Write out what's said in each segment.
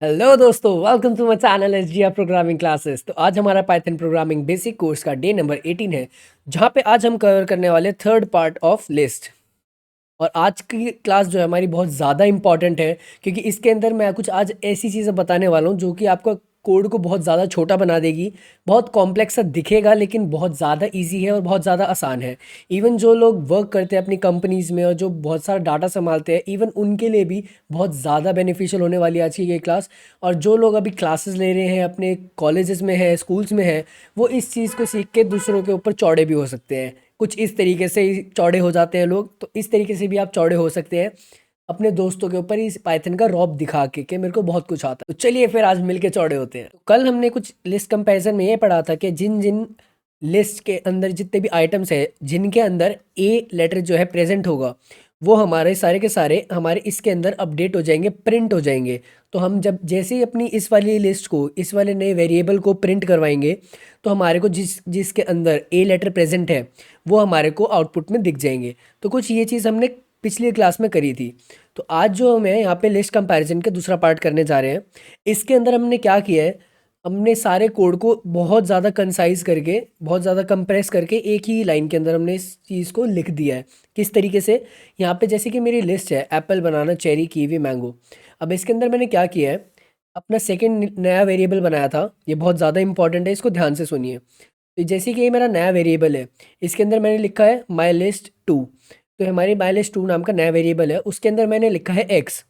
Hello दोस्तों, welcome to my channel SGR programming classes. तो आज हमारा पाइथन प्रोग्रामिंग बेसिक कोर्स का डे नंबर 18 है, जहाँ पे आज हम कवर करने वाले थर्ड पार्ट ऑफ लिस्ट। और आज की क्लास जो है हमारी बहुत ज़्यादा इंपॉर्टेंट है, क्योंकि इसके अंदर मैं कुछ आज ऐसी चीज़ें बताने वाला हूँ जो कि आपका कोड को बहुत ज़्यादा छोटा बना देगी। बहुत कॉम्प्लेक्स सा दिखेगा, लेकिन बहुत ज़्यादा इजी है और बहुत ज़्यादा आसान है। इवन जो लोग वर्क करते हैं अपनी कंपनीज़ में और जो बहुत सारा डाटा संभालते हैं, इवन उनके लिए भी बहुत ज़्यादा बेनिफिशियल होने वाली है आज की ये क्लास। और जो लोग अभी क्लासेस ले रहे हैं, अपने कॉलेजेस में है, स्कूल्स में है, वो इस चीज़ को सीख के दूसरों के ऊपर चौड़े भी हो सकते हैं। कुछ इस तरीके से ही चौड़े हो जाते हैं लोग, तो इस तरीके से भी आप चौड़े हो सकते हैं अपने दोस्तों के ऊपर इस पाइथन का रौब दिखा के कि मेरे को बहुत कुछ आता है। तो चलिए फिर आज मिलके चौड़े होते हैं। तो कल हमने कुछ लिस्ट कंपैरिजन में ये पढ़ा था कि जिन जिन लिस्ट के अंदर जितने भी आइटम्स है, जिनके अंदर ए लेटर जो है प्रेजेंट होगा, वो हमारे सारे के सारे हमारे इसके अंदर अपडेट हो जाएंगे, प्रिंट हो जाएंगे। तो हम जब जैसे ही अपनी इस वाली लिस्ट को, इस वाले नए वेरिएबल को प्रिंट करवाएंगे, तो हमारे को जिसके अंदर ए लेटर प्रेजेंट है वो हमारे को आउटपुट में दिख जाएंगे। तो कुछ ये चीज़ हमने पिछली क्लास में करी थी। तो आज जो हम यहाँ पे लिस्ट कंपैरिजन का दूसरा पार्ट करने जा रहे हैं, इसके अंदर हमने क्या किया है, हमने सारे कोड को बहुत ज़्यादा कंसाइज करके, बहुत ज़्यादा कंप्रेस करके एक ही लाइन के अंदर हमने इस चीज़ को लिख दिया है। किस तरीके से, यहाँ पे जैसे कि मेरी लिस्ट है Apple, banana, cherry, kiwi, mango. अब इसके अंदर मैंने क्या किया है, अपना सेकंड नया वेरिएबल बनाया था। ये बहुत ज़्यादा इंपॉर्टेंट है, इसको ध्यान से सुनिए। तो जैसे कि ये मेरा नया वेरिएबल है, इसके अंदर मैंने लिखा है माई लिस्ट टू। तो हमारी माई लिस्ट टू नाम का नया वेरिएबल है, उसके अंदर मैंने लिखा है x,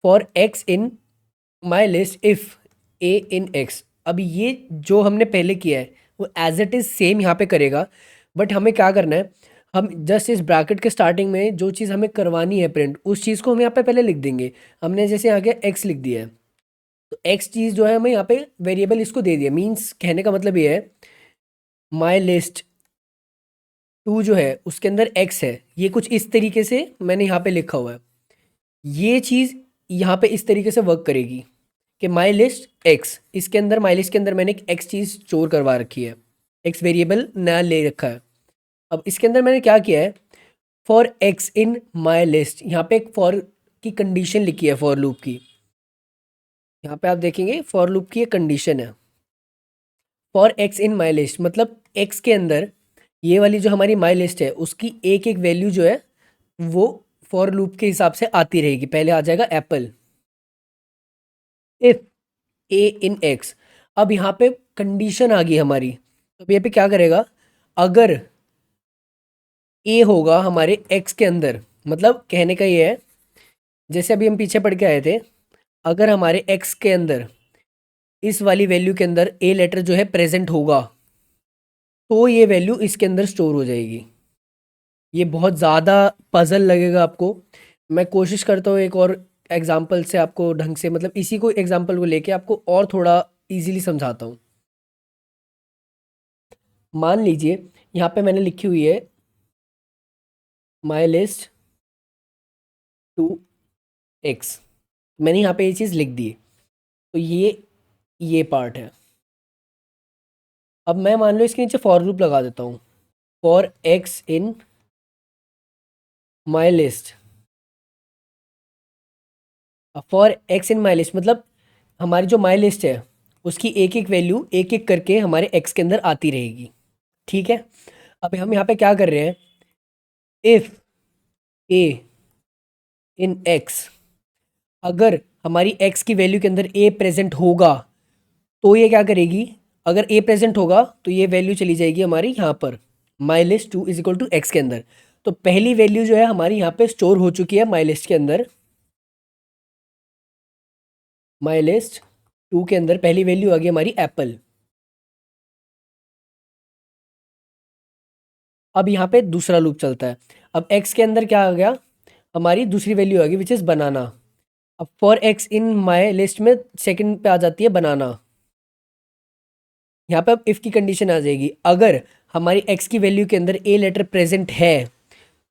for x in my list if A in x. अब ये जो हमने पहले किया है वो एज इट इज़ सेम यहाँ पे करेगा। बट हमें क्या करना है, हम जस्ट इस ब्रैकेट के स्टार्टिंग में जो चीज़ हमें करवानी है प्रिंट, उस चीज़ को हम यहाँ पे पहले लिख देंगे। हमने जैसे आगे एक्स लिख दिया है, तो एक्स चीज़ जो है हमें यहाँ पे वेरिएबल इसको दे दिया। मीन्स कहने का मतलब ये है, माई लिस्ट टू जो है उसके अंदर एक्स है। ये कुछ इस तरीके से मैंने यहाँ पे लिखा हुआ है। ये चीज़ यहाँ पे इस तरीके से वर्क करेगी कि माई लिस्ट एक्स, इसके अंदर माई लिस्ट के अंदर मैंने एक एक्स चीज़ स्टोर करवा रखी है, एक्स वेरिएबल नया ले रखा है। अब इसके अंदर मैंने क्या किया है, for x in my list, यहाँ पे एक फॉर की कंडीशन लिखी है, फॉर लूप की। यहाँ पे आप देखेंगे फॉर लूप की एक कंडीशन है, for x in my list, मतलब एक्स के अंदर ये वाली जो हमारी माई लिस्ट है उसकी एक एक वैल्यू जो है वो फॉर लूप के हिसाब से आती रहेगी। पहले आ जाएगा Apple, if A in x. अब यहाँ पे कंडीशन आ गई हमारी। अब यहाँ पे क्या करेगा, अगर ए होगा हमारे एक्स के अंदर, मतलब कहने का ये है, जैसे अभी हम पीछे पढ़ के आए थे, अगर हमारे एक्स के अंदर इस वाली वैल्यू के अंदर ए लेटर जो है प्रेजेंट होगा, तो ये वैल्यू इसके अंदर स्टोर हो जाएगी। ये बहुत ज़्यादा पजल लगेगा आपको। मैं कोशिश करता हूँ एक और एग्जाम्पल से आपको ढंग से, मतलब इसी को एग्जाम्पल को लेके आपको और थोड़ा इजीली समझाता हूँ। मान लीजिए यहाँ पे मैंने लिखी हुई है माई लिस्ट टू एक्स, मैंने यहाँ पे ये चीज़ लिख दी। तो ये पार्ट है। अब मैं मान लो इसके नीचे फॉर लूप लगा देता हूँ, for x in my list. For x in my list मतलब हमारी जो माई लिस्ट है उसकी एक एक वैल्यू एक एक करके हमारे एक्स के अंदर आती रहेगी। ठीक है। अब हम यहाँ पे क्या कर रहे हैं, इफ़ ए इन एक्स, अगर हमारी एक्स की वैल्यू के अंदर ए प्रेजेंट होगा, तो ये क्या करेगी, अगर ए प्रेजेंट होगा तो ये वैल्यू चली जाएगी हमारी यहाँ पर my list two is equal to x के अंदर। तो पहली वैल्यू जो है हमारी यहाँ पे स्टोर हो चुकी है माई लिस्ट के अंदर। माई लिस्ट टू के अंदर पहली वैल्यू आ गई हमारी एप्पल। अब यहाँ पे दूसरा लूप चलता है। अब एक्स के अंदर क्या आ गया, हमारी दूसरी वैल्यू आ गई विच इज़ बनाना। अब for x in my list में सेकंड पे आ जाती है बनाना। यहाँ पे अब इफ़ की कंडीशन आ जाएगी, अगर हमारी एक्स की वैल्यू के अंदर ए लेटर प्रेजेंट है,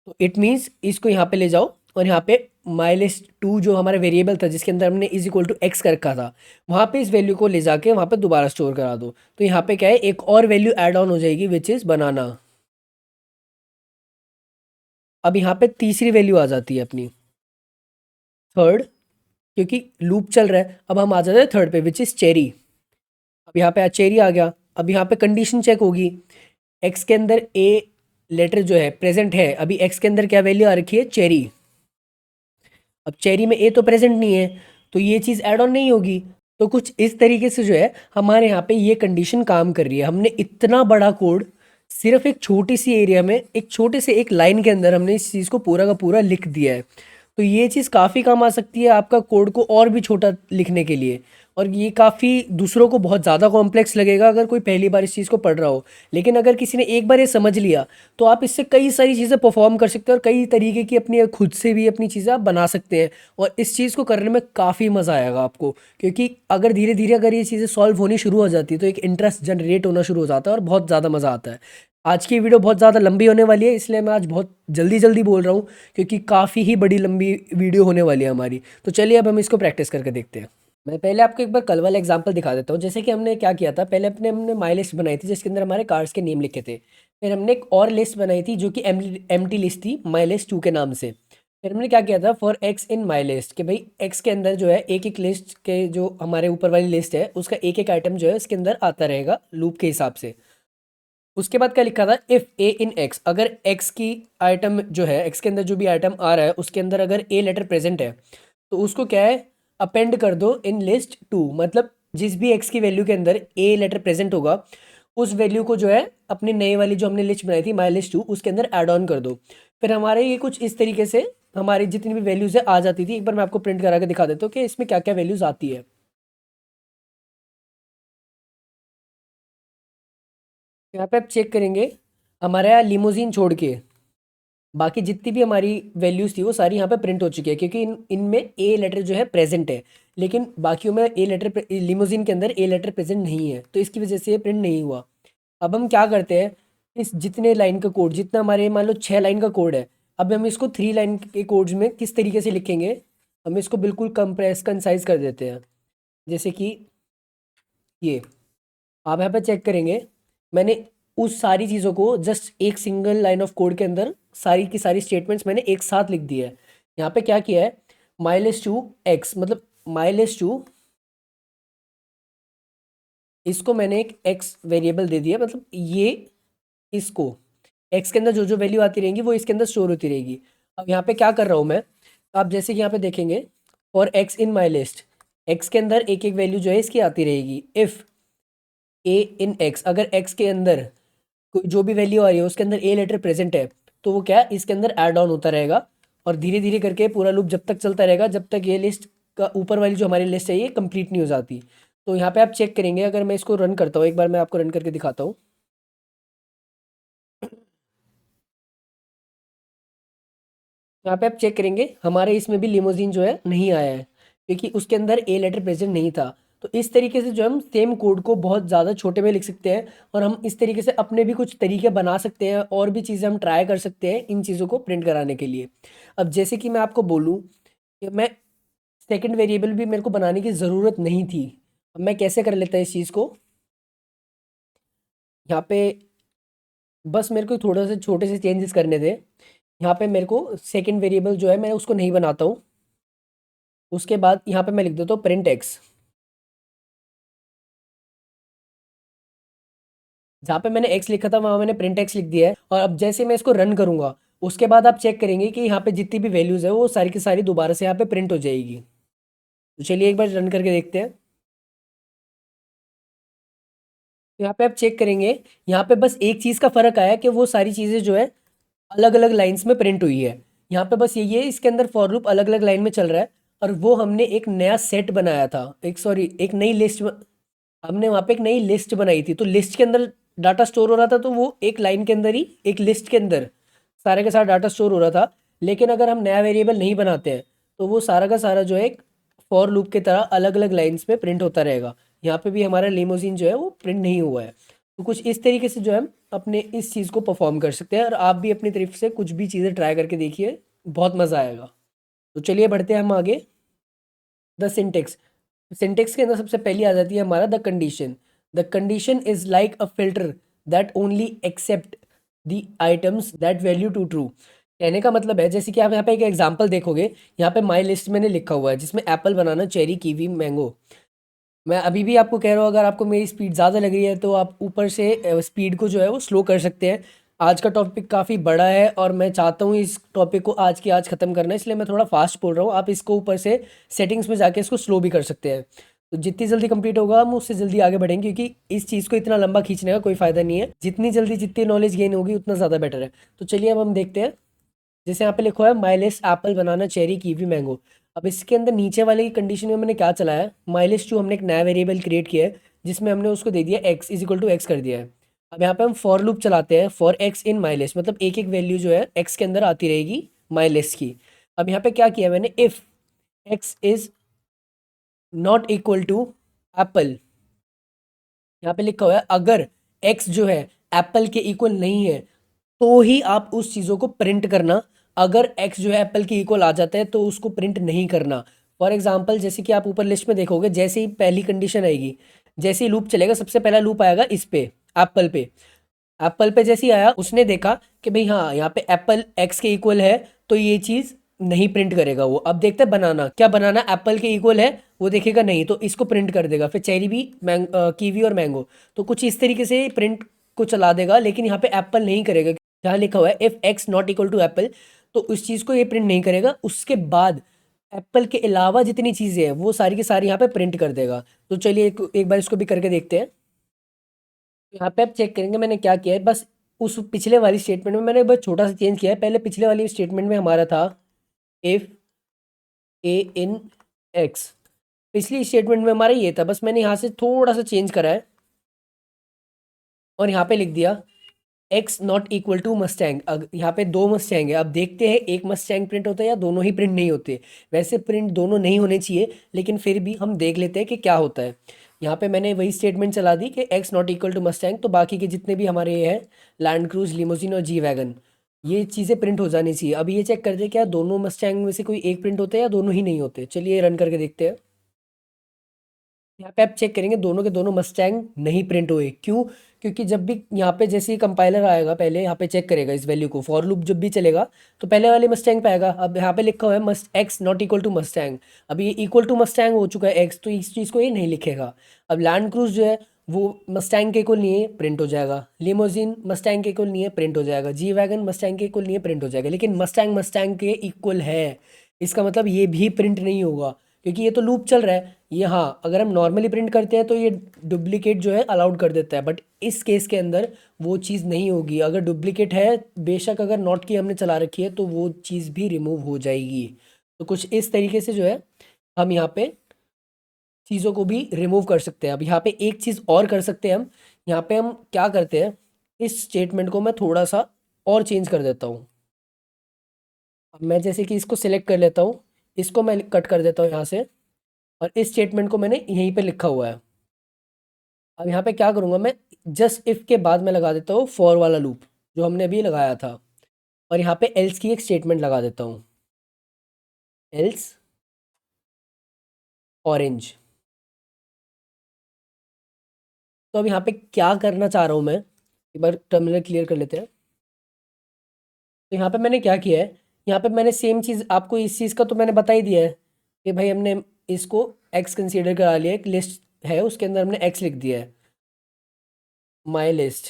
तो इट मीन्स इसको यहाँ पे ले जाओ और यहाँ पे माई लिस्ट टू जो हमारा वेरिएबल था जिसके अंदर हमने इज इक्वल टू एक्स कर रखा था, वहाँ पे इस वैल्यू को ले जाके वहाँ पे दोबारा स्टोर करा दो। तो यहाँ पे क्या है, एक और वैल्यू ऐड ऑन हो जाएगी विच इज़ बनाना। अब यहाँ पे तीसरी वैल्यू आ जाती है अपनी, थर्ड क्योंकि लूप चल रहा है। अब हम आ जाते हैं थर्ड पे विच इज़ चेरी। अब यहाँ पे चेरी आ गया। अब यहाँ पे कंडीशन चेक होगी, एक्स के अंदर ए लेटर जो है प्रेजेंट है, अभी एक्स के अंदर क्या वैल्यू आ रखी है, चेरी। अब चेरी में ए तो प्रेजेंट नहीं है, तो ये चीज़ ऐड ऑन नहीं होगी। तो कुछ इस तरीके से जो है हमारे यहाँ पे ये कंडीशन काम कर रही है। हमने इतना बड़ा कोड सिर्फ एक छोटी सी एरिया में, एक छोटे से एक लाइन के अंदर हमने इस चीज़ को पूरा का पूरा लिख दिया है। तो ये चीज़ काफ़ी काम आ सकती है आपका कोड को और भी छोटा लिखने के लिए। और ये काफ़ी दूसरों को बहुत ज़्यादा कॉम्प्लेक्स लगेगा अगर कोई पहली बार इस चीज़ को पढ़ रहा हो। लेकिन अगर किसी ने एक बार ये समझ लिया तो आप इससे कई सारी चीज़ें परफॉर्म कर सकते हैं, और कई तरीके की अपनी खुद से भी अपनी चीज़ें आप बना सकते हैं। और इस चीज़ को करने में काफ़ी मज़ा आएगा आपको, क्योंकि अगर धीरे धीरे अगर ये चीज़ें सॉल्व होनी शुरू हो जाती है तो एक इंटरेस्ट जनरेट होना शुरू हो जाता है और बहुत ज़्यादा मज़ा आता है। आज की वीडियो बहुत ज़्यादा लंबी होने वाली है, इसलिए मैं आज बहुत जल्दी जल्दी बोल रहा हूँ, क्योंकि काफ़ी ही बड़ी लंबी वीडियो होने वाली है हमारी। तो चलिए अब हम इसको प्रैक्टिस करके देखते हैं। मैं पहले आपको एक बार कल वाला एग्जांपल दिखा देता हूँ। जैसे कि हमने क्या किया था, पहले हमने माई लिस्ट बनाई थी जिसके अंदर हमारे कार्ड्स के नेम लिखे थे। फिर हमने एक और लिस्ट बनाई थी जो कि एम्प्टी लिस्ट थी, माई लिस्ट 2 के नाम से। फिर हमने क्या किया था, for x in my list, कि भाई एक्स के अंदर जो है एक एक लिस्ट के जो हमारे ऊपर वाली लिस्ट है उसका एक एक आइटम जो है उसके अंदर आता रहेगा लूप के हिसाब से। उसके बाद क्या लिखा था, इफ़ ए इन एक्स, अगर एक्स की आइटम जो है, एक्स के अंदर जो भी आइटम आ रहा है उसके अंदर अगर ए लेटर प्रेजेंट है तो उसको क्या है, अपेंड कर दो इन लिस्ट 2। मतलब जिस भी एक्स की वैल्यू के अंदर ए लेटर प्रेजेंट होगा उस वैल्यू को जो है अपनी नई वाली जो हमने लिस्ट बनाई थी माई लिस्ट 2 उसके अंदर ऐड ऑन कर दो। फिर हमारे ये कुछ इस तरीके से हमारी जितनी भी वैल्यूज़ है आ जाती थी। एक बार मैं आपको प्रिंट करा के दिखा देता हूँ कि इसमें क्या क्या वैल्यूज़ आती है। यहाँ पे आप चेक करेंगे, हमारे यहाँ लिमोजिन छोड़ के बाकी जितनी भी हमारी वैल्यूज़ थी वो सारी यहाँ पे प्रिंट हो चुकी है, क्योंकि इनमें ए लेटर जो है प्रेजेंट है। लेकिन बाकियों में ए लेटर, लिमोजिन के अंदर ए लेटर प्रेजेंट नहीं है, तो इसकी वजह से ये प्रिंट नहीं हुआ। अब हम क्या करते हैं, इस जितने लाइन का कोड, जितना हमारे मान लो 6 लाइन का कोड है, अब हम इसको 3 लाइन के कोड्स में किस तरीके से लिखेंगे, हम इसको बिल्कुल कंप्रेस कंसाइज कर देते हैं। जैसे कि ये आप यहाँ पे चेक करेंगे, मैंने उस सारी चीज़ों को जस्ट एक सिंगल लाइन ऑफ कोड के अंदर सारी की सारी स्टेटमेंट्स मैंने एक साथ लिख दी है। यहाँ पे क्या किया है, माइलेज टू एक्स, मतलब माइलेज टू, इसको मैंने एक एक्स वेरिएबल दे दिया, मतलब ये इसको एक्स के अंदर जो जो वैल्यू आती रहेंगी वो इसके अंदर स्टोर होती रहेगी। अब यहाँ पे क्या कर रहा हूँ मैं, आप जैसे कि यहाँ पे देखेंगे, for x in my list, x के अंदर एक एक वैल्यू जो है इसकी आती रहेगी। इफ़ ए इन एक्स, अगर एक्स के अंदर जो भी वैल्यू आ रही है उसके अंदर ए लेटर प्रेजेंट है तो वो क्या है, इसके अंदर ऐड ऑन होता रहेगा। और धीरे धीरे करके पूरा लूप जब तक चलता रहेगा जब तक ये लिस्ट का ऊपर वाली जो हमारी लिस्ट है ये कंप्लीट नहीं हो जाती। तो यहाँ पे आप चेक करेंगे, अगर मैं इसको रन करता हूँ, एक बार मैं आपको रन करके दिखाता हूँ। यहाँ पे आप चेक करेंगे हमारे इसमें भी लिमोजिन जो है नहीं आया है, क्योंकि उसके अंदर ए लेटर प्रेजेंट नहीं था। तो इस तरीके से जो हम सेम कोड को बहुत ज़्यादा छोटे में लिख सकते हैं, और हम इस तरीके से अपने भी कुछ तरीके बना सकते हैं और भी चीज़ें हम ट्राई कर सकते हैं इन चीज़ों को प्रिंट कराने के लिए। अब जैसे कि मैं आपको बोलूँ कि मैं सेकंड वेरिएबल भी मेरे को बनाने की ज़रूरत नहीं थी। अब मैं कैसे कर लेता इस चीज़ को, यहाँ पे बस मेरे को थोड़ा से छोटे से चेंजेस करने थे। यहाँ पे मेरे को सेकंड वेरिएबल जो है मैं उसको नहीं बनाता हूँ। उसके बाद यहाँ पे मैं लिख देता हूँ प्रिंट एक्स, जहाँ पे मैंने एक्स लिखा था वहाँ मैंने प्रिंट एक्स लिख दिया है। और अब जैसे मैं इसको रन करूँगा उसके बाद आप चेक करेंगे कि यहाँ पे जितनी भी वैल्यूज़ है वो सारी की सारी दोबारा से यहाँ पे प्रिंट हो जाएगी। तो चलिए एक बार रन करके देखते हैं। तो यहाँ पे आप चेक करेंगे, यहाँ पे बस एक चीज़ का फ़र्क आया कि वो सारी चीज़ें जो है अलग अलग लाइन्स में प्रिंट हुई है। यहाँ पे बस यही है, इसके अंदर फॉर लूप अलग अलग लाइन में चल रहा है। और वो हमने एक नया सेट बनाया था, एक सॉरी एक नई लिस्ट, हमने वहाँ पे एक नई लिस्ट बनाई थी। तो लिस्ट के अंदर डाटा स्टोर हो रहा था, तो वो एक लाइन के अंदर ही एक लिस्ट के अंदर सारे का सारा डाटा स्टोर हो रहा था। लेकिन अगर हम नया वेरिएबल नहीं बनाते हैं तो वो सारा का सारा जो है एक फॉर लूप की तरह अलग अलग लाइन्स में प्रिंट होता रहेगा। यहाँ पे भी हमारा लिमोजिन जो है वो प्रिंट नहीं हुआ है। तो कुछ इस तरीके से जो है हम अपने इस चीज़ को परफॉर्म कर सकते हैं, और आप भी अपनी तरफ से कुछ भी चीज़ें ट्राई करके देखिए, बहुत मज़ा आएगा। तो चलिए बढ़ते हैं हम आगे। द सिंटेक्स, सिंटेक्स के अंदर सबसे पहली आ जाती है हमारा the condition. The condition is like a filter that only accept the items that value to true. कहने का मतलब है जैसे कि आप यहाँ पे एक एग्जांपल देखोगे, यहाँ पे माई लिस्ट मैंने लिखा हुआ है जिसमें Apple, banana, cherry, kiwi, mango. मैं अभी भी आपको कह रहा हूँ, अगर आपको मेरी स्पीड ज़्यादा लग रही है तो आप ऊपर से स्पीड को जो है वो स्लो कर सकते हैं। आज का टॉपिक काफ़ी बड़ा है और मैं चाहता हूँ इस टॉपिक को आज की आज ख़त्म करना, इसलिए मैं थोड़ा फास्ट बोल रहा हूँ। आप इसको ऊपर से सेटिंग्स में जाके इसको स्लो भी कर सकते हैं। तो जितनी जल्दी कंप्लीट होगा हम उससे जल्दी आगे बढ़ेंगे, क्योंकि इस चीज़ को इतना लंबा खींचने का कोई फ़ायदा नहीं है। जितनी जल्दी जितनी नॉलेज गेन होगी उतना ज़्यादा बेटर है। तो चलिए अब हम देखते हैं। जैसे यहाँ पे लिखा है mileage Apple, banana, cherry, kiwi, mango. अब इसके अंदर नीचे वाले की कंडीशन में मैंने क्या चलाया है, माइलेज टू हमने एक नया वेरिएबल क्रिएट किया है जिसमें हमने उसको दे दिया x is equal to x कर दिया है। अब यहाँ पे हम फॉर लूप चलाते हैं, फॉर एक्स इन माइलेज, मतलब एक एक वैल्यू जो है एक्स के अंदर आती रहेगी माइलेज की। अब यहाँ पे क्या किया मैंने, if x is not equal to apple, यहाँ पे लिखा हुआ है अगर एक्स जो है एप्पल के इक्वल नहीं है तो ही आप उस चीज़ों को प्रिंट करना। अगर एक्स जो है एप्पल के इक्वल आ जाता है तो उसको प्रिंट नहीं करना। फॉर एग्जांपल जैसे कि आप ऊपर लिस्ट में देखोगे, जैसे ही पहली कंडीशन आएगी, जैसे ही लूप चलेगा, सबसे पहला लूप आएगा इस पे, एप्पल पे। एप्पल पे जैसे ही आया उसने देखा कि भाई हाँ यहाँ पे एप्पल एक्स के इक्वल है, तो ये चीज़ नहीं प्रिंट करेगा वो। अब देखते हैं बनाना, क्या बनाना एप्पल के इक्वल है, वो देखेगा नहीं तो इसको प्रिंट कर देगा। फिर चेरी भी, कीवी और मैंगो, तो कुछ इस तरीके से प्रिंट को चला देगा, लेकिन यहाँ पे एप्पल नहीं करेगा। जहाँ लिखा हुआ है if x not equal to apple, तो उस चीज़ को ये प्रिंट नहीं करेगा। उसके बाद एप्पल के अलावा जितनी चीज़ें हैं वो सारी की सारी यहाँ पे प्रिंट कर देगा। तो चलिए एक बार इसको भी करके देखते हैं। यहाँ पे आप चेक करेंगे मैंने क्या किया है, बस उस पिछले वाली स्टेटमेंट में मैंने बस छोटा सा चेंज किया है। पहले पिछले वाली स्टेटमेंट में हमारा था इफ ए इन एक्स, पिछली स्टेटमेंट में हमारा ये था, बस मैंने यहाँ से थोड़ा सा चेंज करा है और यहाँ पे लिख दिया x not equal to Mustang. यहाँ पे दो मस्टैंग है, अब देखते हैं एक मस्टैंग प्रिंट होता है या दोनों ही प्रिंट नहीं होते। वैसे प्रिंट दोनों नहीं होने चाहिए, लेकिन फिर भी हम देख लेते हैं कि क्या होता है। यहाँ पे मैंने वही स्टेटमेंट चला दी कि x not equal to Mustang, तो बाकी के जितने भी हमारे ये हैं लैंड क्रूज, लिमोजिन और जी वैगन, ये चीज़ें प्रिंट हो जानी चाहिए। अब ये चेक करते हैं क्या दोनों मस्टैंग में से कोई एक प्रिंट होते हैं या दोनों ही नहीं होते। चलिए रन करके देखते हैं। यहाँ पे आप चेक करेंगे दोनों के दोनों मस्टैंग नहीं प्रिंट हुए। क्यों? क्योंकि जब भी यहाँ पे जैसे ही कंपाइलर आएगा पहले यहाँ पे चेक करेगा इस वैल्यू को, फॉर लूप जब भी चलेगा तो पहले वाले मस्टैंग पे आएगा। अब यहाँ पे लिखा हुआ है must x not equal to Mustang, अब ये इक्वल टू मस्टैंग हो चुका है एक्स, तो इस चीज़ को ये नहीं लिखेगा। अब लैंड क्रूज जो है वो मस्टैंग के इक्वल नहीं है, प्रिंट हो जाएगा। लिमोजिन मस्टैंग के इक्वल नहीं है, प्रिंट हो जाएगा। जी वैगन मस्टैंग के इक्वल नहीं है, प्रिंट हो जाएगा। लेकिन मस्टैंग मस्टैंग के इक्वल है, इसका मतलब ये भी प्रिंट नहीं होगा, क्योंकि ये तो लूप चल रहा है। ये हाँ, अगर हम नॉर्मली प्रिंट करते हैं तो ये डुप्लीकेट जो है अलाउड कर देता है, बट इस केस के अंदर वो चीज़ नहीं होगी। अगर डुप्लीकेट है, बेशक अगर नॉट की हमने चला रखी है तो वो चीज़ भी रिमूव हो जाएगी। तो कुछ इस तरीके से जो है हम यहाँ पे चीज़ों को भी रिमूव कर सकते हैं। अब यहाँ पे एक चीज़ और कर सकते हैं हम, यहाँ पे हम क्या करते हैं, इस स्टेटमेंट को मैं थोड़ा सा और चेंज कर देता हूँ। अब मैं जैसे कि इसको सिलेक्ट कर लेता हूँ, इसको मैं कट कर देता हूँ यहाँ से, और इस स्टेटमेंट को मैंने यहीं पे लिखा हुआ है। अब यहाँ पे क्या करूँगा मैं, जस्ट इफ़ के बाद मैं लगा देता हूँ फॉर वाला लूप जो हमने अभी लगाया था, और यहाँ पे एल्स की एक स्टेटमेंट लगा देता हूँ, एल्स ऑरेंज। तो अब यहाँ पे क्या करना चाह रहा हूँ मैं, एक बार टर्मिनल क्लियर कर लेते हैं। तो यहाँ पे मैंने क्या किया है, यहाँ पे मैंने सेम चीज़ आपको इस चीज़ का तो मैंने बता ही दिया है कि भाई हमने इसको एक्स कंसीडर करा लिया, एक लिस्ट है उसके अंदर हमने एक्स लिख दिया है। My list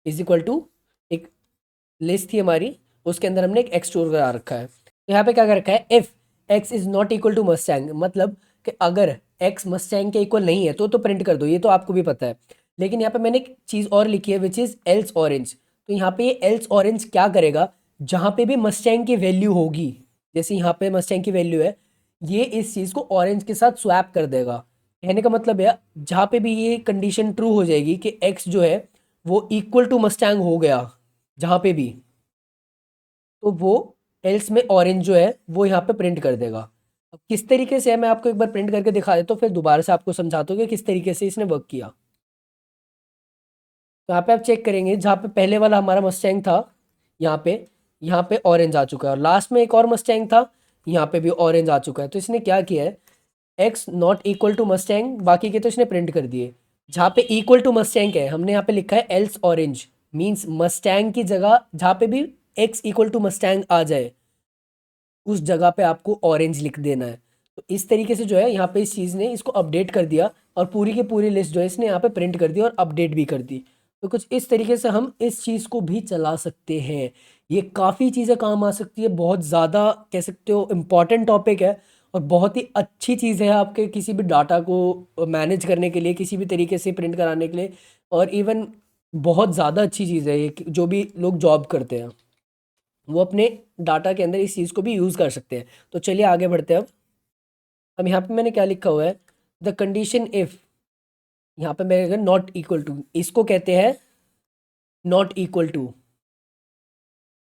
is equal to एक लिस्ट थी हमारी, उसके अंदर हमने एक एक्स स्टोर करा रखा है। तो यहाँ पे क्या कर रखा है, if x is not equal to Mustang, मतलब कि अगर एक्स मस्टैंग के इक्वल नहीं है तो प्रिंट कर दो, ये तो आपको भी पता है। लेकिन यहाँ पे मैंने एक चीज़ और लिखी है विच इज़ एल्स ऑरेंज। तो यहाँ पे ये एल्स ऑरेंज क्या करेगा, जहाँ पे भी मस्टैंग की वैल्यू होगी, जैसे यहाँ पे मस्टैंग की वैल्यू है, ये इस चीज़ को ऑरेंज के साथ स्वैप कर देगा। कहने का मतलब है जहाँ पे भी ये कंडीशन ट्रू हो जाएगी कि एक्स जो है वो इक्वल टू मस्टैंग हो गया जहाँ पे भी, तो वो एल्स में ऑरेंज जो है वो यहाँ पे प्रिंट कर देगा। अब किस तरीके से है मैं आपको एक बार प्रिंट करके दिखा देता हूँ, फिर दोबारा से आपको समझाता हूँ कि किस तरीके से इसने वर्क किया। तो यहाँ पे आप चेक करेंगे जहाँ पे पहले वाला हमारा मस्टैंग था, यहाँ पे ऑरेंज आ चुका है, और लास्ट में एक और मस्टैंग था, यहाँ पे भी ऑरेंज आ चुका है। तो इसने क्या किया है, x not equal to Mustang, बाकी के तो इसने प्रिंट कर दिए। जहाँ पे इक्वल टू मस्टैंग है हमने यहाँ पे लिखा है एल्स ऑरेंज, मीन्स मस्टैंग की जगह जहाँ पे भी x इक्वल टू मस्टैंग आ जाए उस जगह पे आपको ऑरेंज लिख देना है। तो इस तरीके से जो है यहाँ पे इस चीज़ ने इसको अपडेट कर दिया और पूरी की पूरी लिस्ट जो है इसने यहाँ पे प्रिंट कर दी और अपडेट भी कर दी। तो कुछ इस तरीके से हम इस चीज़ को भी चला सकते हैं। ये काफ़ी चीज़ें काम आ सकती है, बहुत ज़्यादा कह सकते हो इम्पॉर्टेंट टॉपिक है और बहुत ही अच्छी चीज़ है आपके किसी भी डाटा को मैनेज करने के लिए, किसी भी तरीके से प्रिंट कराने के लिए। और इवन बहुत ज़्यादा अच्छी चीज़ है ये जो भी लोग जॉब करते हैं वो अपने डाटा के अंदर इस चीज़ को भी यूज़ कर सकते हैं। तो चलिए आगे बढ़ते हैं। अब यहाँ पे मैंने क्या लिखा हुआ है, द कंडीशन इफ, यहाँ पे मेरे नॉट इक्वल टू, इसको कहते हैं नॉट इक्वल टू,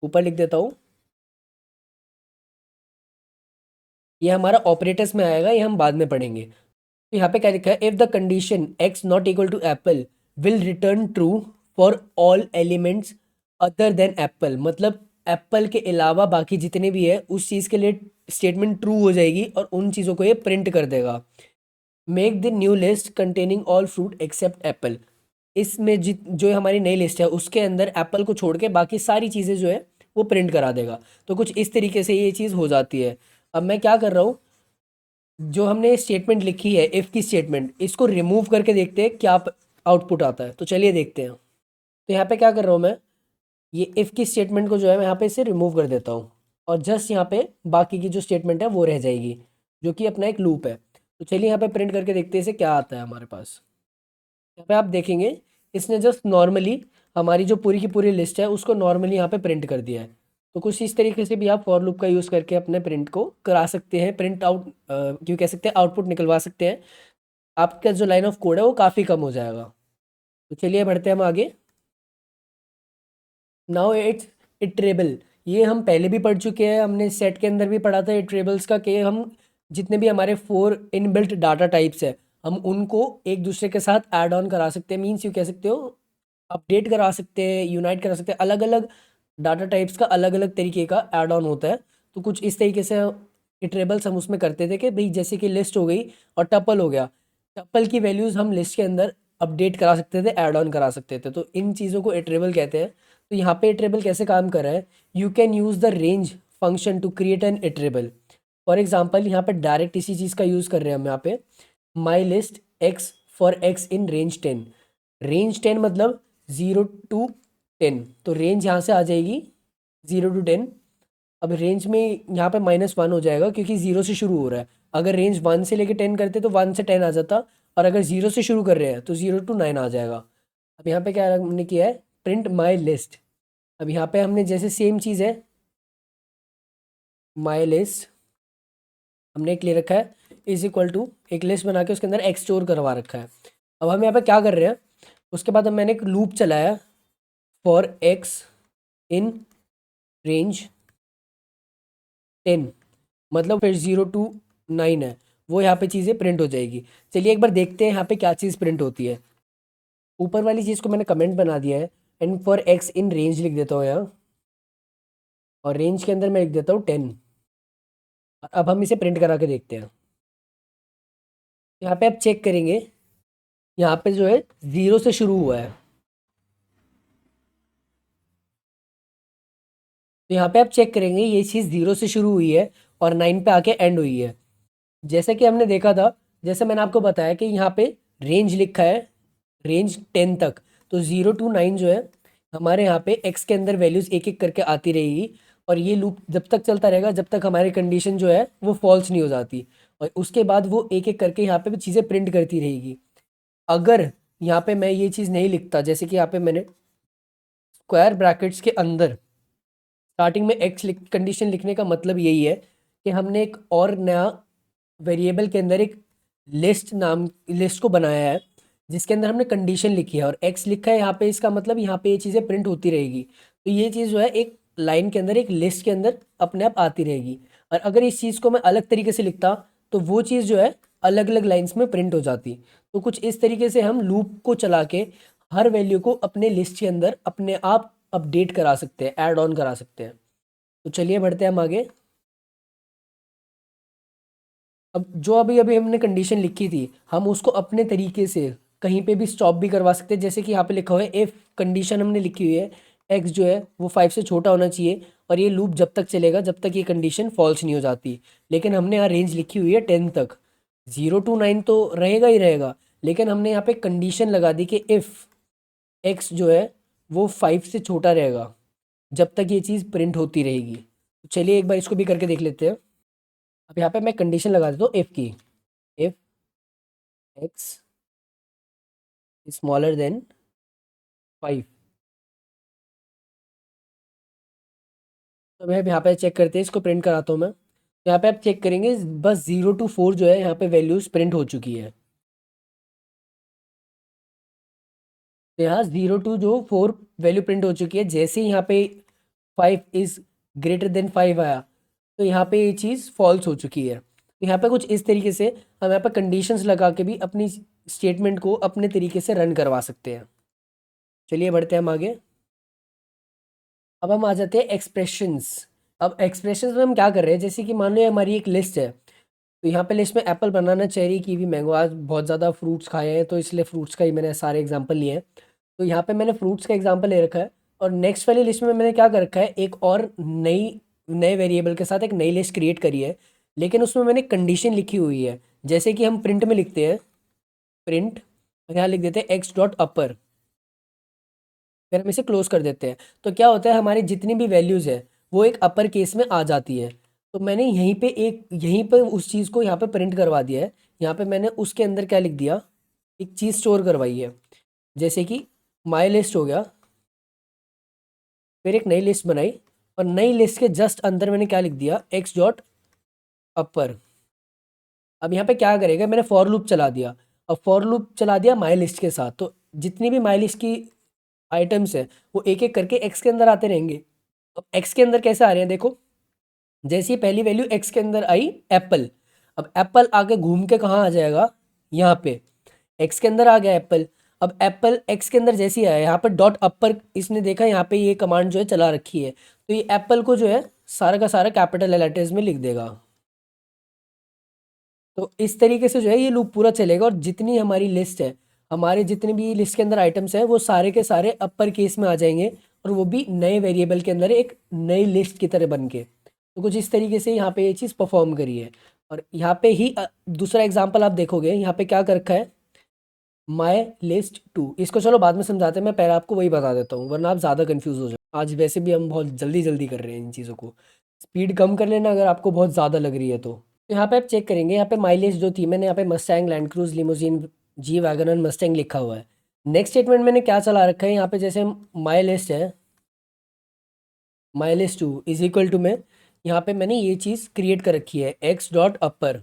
ऊपर लिख देता हूँ। ये हमारा ऑपरेटर्स में आएगा, ये हम बाद में पढ़ेंगे। तो यहाँ पे क्या लिखा है, if the condition x not equal to apple will return true for all elements other than apple, मतलब एप्पल के अलावा बाकी जितने भी है उस चीज़ के लिए स्टेटमेंट ट्रू हो जाएगी और उन चीज़ों को ये प्रिंट कर देगा। Make the new list containing all fruit except apple, इसमें जो हमारी नई लिस्ट है उसके अंदर एप्पल को छोड़ के बाकी सारी चीज़ें जो है वो प्रिंट करा देगा। तो कुछ इस तरीके से ये चीज़ हो जाती है। अब मैं क्या कर रहा हूँ, जो हमने स्टेटमेंट लिखी है इफ़ की स्टेटमेंट, इसको रिमूव करके देखते हैं क्या आउटपुट आता है। तो चलिए देखते हैं। तो यहाँ पे क्या कर रहा हूँ मैं, ये इफ़ की स्टेटमेंट को जो है मैं यहाँ पे इसे रिमूव कर देता हूँ और जस्ट यहाँ पे बाकी की जो स्टेटमेंट है वो रह जाएगी जो कि अपना एक लूप है। तो चलिए यहाँ पे प्रिंट करके देखते हैं इसे क्या आता है हमारे पास। यहाँ पे आप देखेंगे इसने जस्ट नॉर्मली हमारी जो पूरी की पूरी लिस्ट है उसको नॉर्मली यहाँ पे प्रिंट कर दिया है। तो कुछ इस तरीके से भी आप फॉर लूप का यूज़ करके अपने प्रिंट को करा सकते हैं, प्रिंट आउट क्यों कह सकते हैं, आउटपुट निकलवा सकते हैं। आपका जो लाइन ऑफ कोड है वो काफ़ी कम हो जाएगा। तो चलिए बढ़ते हैं हम आगे। नाउ इट्स इटरेबल, ये हम पहले भी पढ़ चुके हैं, हमने सेट के अंदर भी पढ़ा था इटरेबल्स का, कि हम जितने भी हमारे 4 इनबिल्ट डाटा टाइप्स है हम उनको एक दूसरे के साथ ऐड ऑन करा सकते हैं। मीन्स यू कह सकते हो अपडेट करा सकते हैं, यूनाइट करा सकते हैं। अलग अलग डाटा टाइप्स का अलग अलग तरीके का ऐड ऑन होता है। तो कुछ इस तरीके से इटरेबल्स हम उसमें करते थे कि भाई जैसे कि लिस्ट हो गई और टपल हो गया, टपल की वैल्यूज़ हम लिस्ट के अंदर अपडेट करा सकते थे, ऐड ऑन करा सकते थे। तो इन चीज़ों को इटरेबल कहते हैं। तो यहाँ पे इटरेबल कैसे काम कर रहा है, you can use the range function to create an iterable. For example यहाँ पे डायरेक्ट इसी चीज़ का यूज़ कर रहे हैं हम यहाँ पे, my list x for x in range 10। Range 10 मतलब 0 to 10, तो रेंज यहाँ से आ जाएगी 0 to 10। अब रेंज में यहाँ पे -1 हो जाएगा क्योंकि 0 से शुरू हो रहा है। अगर रेंज 1 से लेके 10 करते तो 1 से 10 आ जाता, और अगर 0 से शुरू कर रहे हैं तो 0 to 9 आ जाएगा। अब यहाँ पे क्या हमने किया है, प्रिंट माई लिस्ट। अब यहाँ पे हमने जैसे सेम चीज़ है, माई लिस्ट हमने एक ले रखा है इज इक्वल टू एक लिस्ट बना के उसके अंदर एक्स स्टोर करवा रखा है। अब हम यहाँ पे क्या कर रहे हैं, उसके बाद मैंने एक लूप चलाया फॉर एक्स इन रेंज 10, मतलब फिर 0 to 9 है वो यहाँ पे चीज़ें प्रिंट हो जाएगी। चलिए एक बार देखते हैं यहाँ पे क्या चीज़ प्रिंट होती है। ऊपर वाली चीज़ को मैंने कमेंट बना दिया है and for x in range लिख देता हूँ यहाँ, और रेंज के अंदर मैं लिख देता हूँ 10। अब हम इसे प्रिंट करा के देखते हैं। यहाँ पे आप चेक करेंगे, यहाँ पे जो है 0 से शुरू हुआ है। तो यहाँ पे आप चेक करेंगे ये चीज़ 0 से शुरू हुई है और 9 पे आके एंड हुई है। जैसे कि हमने देखा था, जैसे मैंने आपको बताया कि यहाँ पे रेंज लिखा है रेंज 10 तक, तो 0 to 9 जो है हमारे यहाँ पे एक्स के अंदर वैल्यूज़ एक एक करके आती रहेगी और ये लूप जब तक चलता रहेगा जब तक हमारी कंडीशन जो है वो फॉल्स नहीं हो जाती, और उसके बाद वो एक एक करके यहाँ पे भी चीज़ें प्रिंट करती रहेगी। अगर यहाँ पे मैं ये चीज़ नहीं लिखता, जैसे कि यहाँ पे मैंने स्क्वायर ब्रैकेट्स के अंदर स्टार्टिंग में एक्स कंडीशन लिखने का मतलब यही है कि हमने एक और नया वेरिएबल के अंदर एक लिस्ट को बनाया है जिसके अंदर हमने कंडीशन लिखी है और एक्स लिखा है यहाँ पे, इसका मतलब यहाँ पे ये चीज़ें प्रिंट होती रहेगी। तो ये चीज़ जो है एक लाइन के अंदर एक लिस्ट के अंदर अपने आप आती रहेगी। और अगर इस चीज़ को मैं अलग तरीके से लिखता तो वो चीज़ जो है अलग अलग लाइन्स में प्रिंट हो जाती। तो कुछ इस तरीके से हम लूप को चला के हर वैल्यू को अपने लिस्ट के अंदर अपने आप अपडेट करा सकते हैं, ऐड ऑन करा सकते हैं। तो चलिए बढ़ते हैं हम आगे। अब जो अभी अभी हमने कंडीशन लिखी थी हम उसको अपने तरीके से कहीं पे भी स्टॉप भी करवा सकते हैं। जैसे कि यहाँ पे लिखा हुआ है इफ़ कंडीशन हमने लिखी हुई है एक्स जो है वो 5 से छोटा होना चाहिए, और ये लूप जब तक चलेगा जब तक ये कंडीशन फॉल्स नहीं हो जाती। लेकिन हमने यहाँ रेंज लिखी हुई है 10 तक, 0 to 9 तो रहेगा ही रहेगा, लेकिन हमने यहाँ पे कंडीशन लगा दी कि इफ़ एक्स जो है वो 5 से छोटा रहेगा जब तक ये चीज़ प्रिंट होती रहेगी। तो चलिए एक बार इसको भी करके देख लेते हैं। अब यहाँ पे मैं कंडीशन लगा देता हूँ इफ़ की, इफ़ एक्स स्मॉलर देन 5। तो मैं यहाँ पे चेक करते हैं, इसको प्रिंट कराता हूँ मैं। तो यहाँ पे आप चेक करेंगे बस 0 to 4 जो है यहाँ पे वैल्यूज़ प्रिंट हो चुकी है। तो यहाँ 0 to 4 वैल्यू प्रिंट हो चुकी है। जैसे ही यहाँ पे 5 > 5 आया तो यहाँ पे ये चीज़ फॉल्स हो चुकी है। तो यहाँ पे कुछ इस तरीके से हम यहाँ पे कंडीशंस लगा के भी अपनी स्टेटमेंट को अपने तरीके से रन करवा सकते हैं। चलिए बढ़ते हैं हम आगे। अब हम आ जाते हैं एक्सप्रेशंस। अब एक्सप्रेशंस में हम क्या कर रहे हैं, जैसे कि मान लो ये हमारी एक लिस्ट है। तो यहाँ पे लिस्ट में Apple, banana, cherry, kiwi, mango, आज बहुत ज़्यादा फ्रूट्स खाए हैं तो इसलिए फ्रूट्स का ही मैंने सारे एग्जांपल लिए हैं। तो यहाँ पे मैंने फ्रूट्स का एग्जांपल ले रखा है, और नेक्स्ट वाली लिस्ट में मैंने क्या कर रखा है, एक और नए वेरिएबल के साथ एक नई लिस्ट क्रिएट करी है। लेकिन उसमें मैंने कंडीशन लिखी हुई है, जैसे कि हम प्रिंट में लिखते हैं, प्रिंट, यहाँ लिख देते हैं एक्स डॉट अपर, फिर हम इसे क्लोज कर देते हैं। तो क्या होता है, हमारी जितनी भी वैल्यूज़ है वो एक अपर केस में आ जाती है। तो मैंने यहीं पे उस चीज़ को यहाँ पे प्रिंट करवा दिया है। यहाँ पे मैंने उसके अंदर क्या लिख दिया, एक चीज़ स्टोर करवाई है, जैसे कि माई लिस्ट हो गया, फिर एक नई लिस्ट बनाई, और नई लिस्ट के जस्ट अंदर मैंने क्या लिख दिया, एक्स डॉट अपर। अब यहाँ पे क्या करेगा, मैंने फॉर लूप चला दिया। अब फॉर लूप चला दिया माई लिस्ट के साथ, तो जितनी भी माई लिस्ट की आइटम्स है वो एक एक करके एक्स के अंदर आते रहेंगे। अब एक्स के अंदर कैसे आ रहे हैं, देखो, जैसे ही पहली वैल्यू एक्स के अंदर आई एप्पल, अब एप्पल आगे घूम के कहाँ आ जाएगा, यहाँ पे एक्स के अंदर आ गया एप्पल। अब एप्पल एक्स के अंदर जैसे ही आया, यहाँ पर डॉट अपर इसने देखा, यहाँ पे ये कमांड जो है चला रखी है, तो ये एप्पल को जो है सारा का सारा कैपिटल लेटर्स में लिख देगा। तो इस तरीके से जो है ये लूप पूरा चलेगा, और जितनी हमारी लिस्ट है, हमारे जितने भी लिस्ट के अंदर आइटम्स हैं वो सारे के सारे अपर केस में आ जाएंगे, और वो भी नए वेरिएबल के अंदर एक नई लिस्ट की तरह बन के। तो कुछ इस तरीके से यहाँ पे ये चीज़ परफॉर्म करी है। और यहाँ पे ही दूसरा एग्जाम्पल आप देखोगे, यहाँ पे क्या कर रखा है, माई लिस्ट 2। इसको चलो बाद में समझाते हैं, मैं पहले आपको वही बता देता हूँ वरना आप ज़्यादा कन्फ्यूज़ हो जाओ। आज वैसे भी हम बहुत जल्दी जल्दी कर रहे हैं इन चीज़ों को, स्पीड कम कर लेना अगर आपको बहुत ज़्यादा लग रही है तो। यहाँ पे आप चेक करेंगे, यहाँ पे माइलेज जो थी, मैंने यहाँ पे Mustang, Land cruise, limousine, G wagon और मस्टैंग लिखा हुआ है। नेक्स्ट स्टेटमेंट मैंने क्या चला रखा है, यहाँ पे जैसे माई लिस्ट है, my list 2 is equal to में, यहाँ पे मैंने ये चीज़ क्रिएट कर रखी है, एक्स डॉट अपर।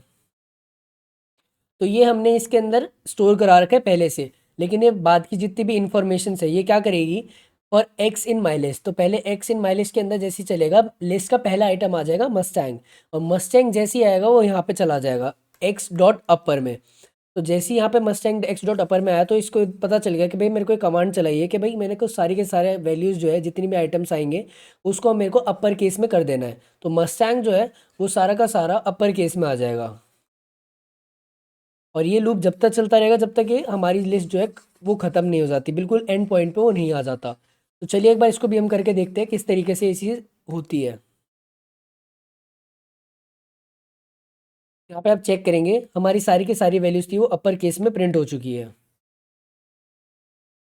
तो ये हमने इसके अंदर स्टोर करा रखा है पहले से, लेकिन ये बाद की जितनी भी इंफॉर्मेशन है ये क्या करेगी, और एक्स इन माई लिस्ट, तो पहले एक्स इन माई लिस्ट के अंदर जैसे ही चलेगा, लिस्ट का पहला आइटम आ जाएगा मस्टैंग, और मस्टैंग जैसे ही आएगा वो यहाँ पे चला जाएगा एक्स डॉट अपर में। तो जैसे ही यहाँ पे मस्टैंग एक्स डॉट अपर में आया तो इसको पता चल गया कि भाई मेरे को एक कमांड चलाइए कि भाई मैंने को सारी के सारे वैल्यूज़ जो है जितनी भी आइटम्स आएंगे उसको मेरे को अपर केस में कर देना है। तो मस्टैंग जो है वो सारा का सारा अपर केस में आ जाएगा, और ये लूप जब तक चलता रहेगा जब तक ये हमारी लिस्ट जो है वो ख़त्म नहीं हो जाती, बिल्कुल एंड पॉइंट पे वो नहीं आ जाता। तो चलिए एक बार इसको भी हम करके देखते हैं किस तरीके से ये चीज़ होती है। यहाँ पे आप चेक करेंगे हमारी सारी की सारी वैल्यूज़ थी वो अपर केस में प्रिंट हो चुकी है।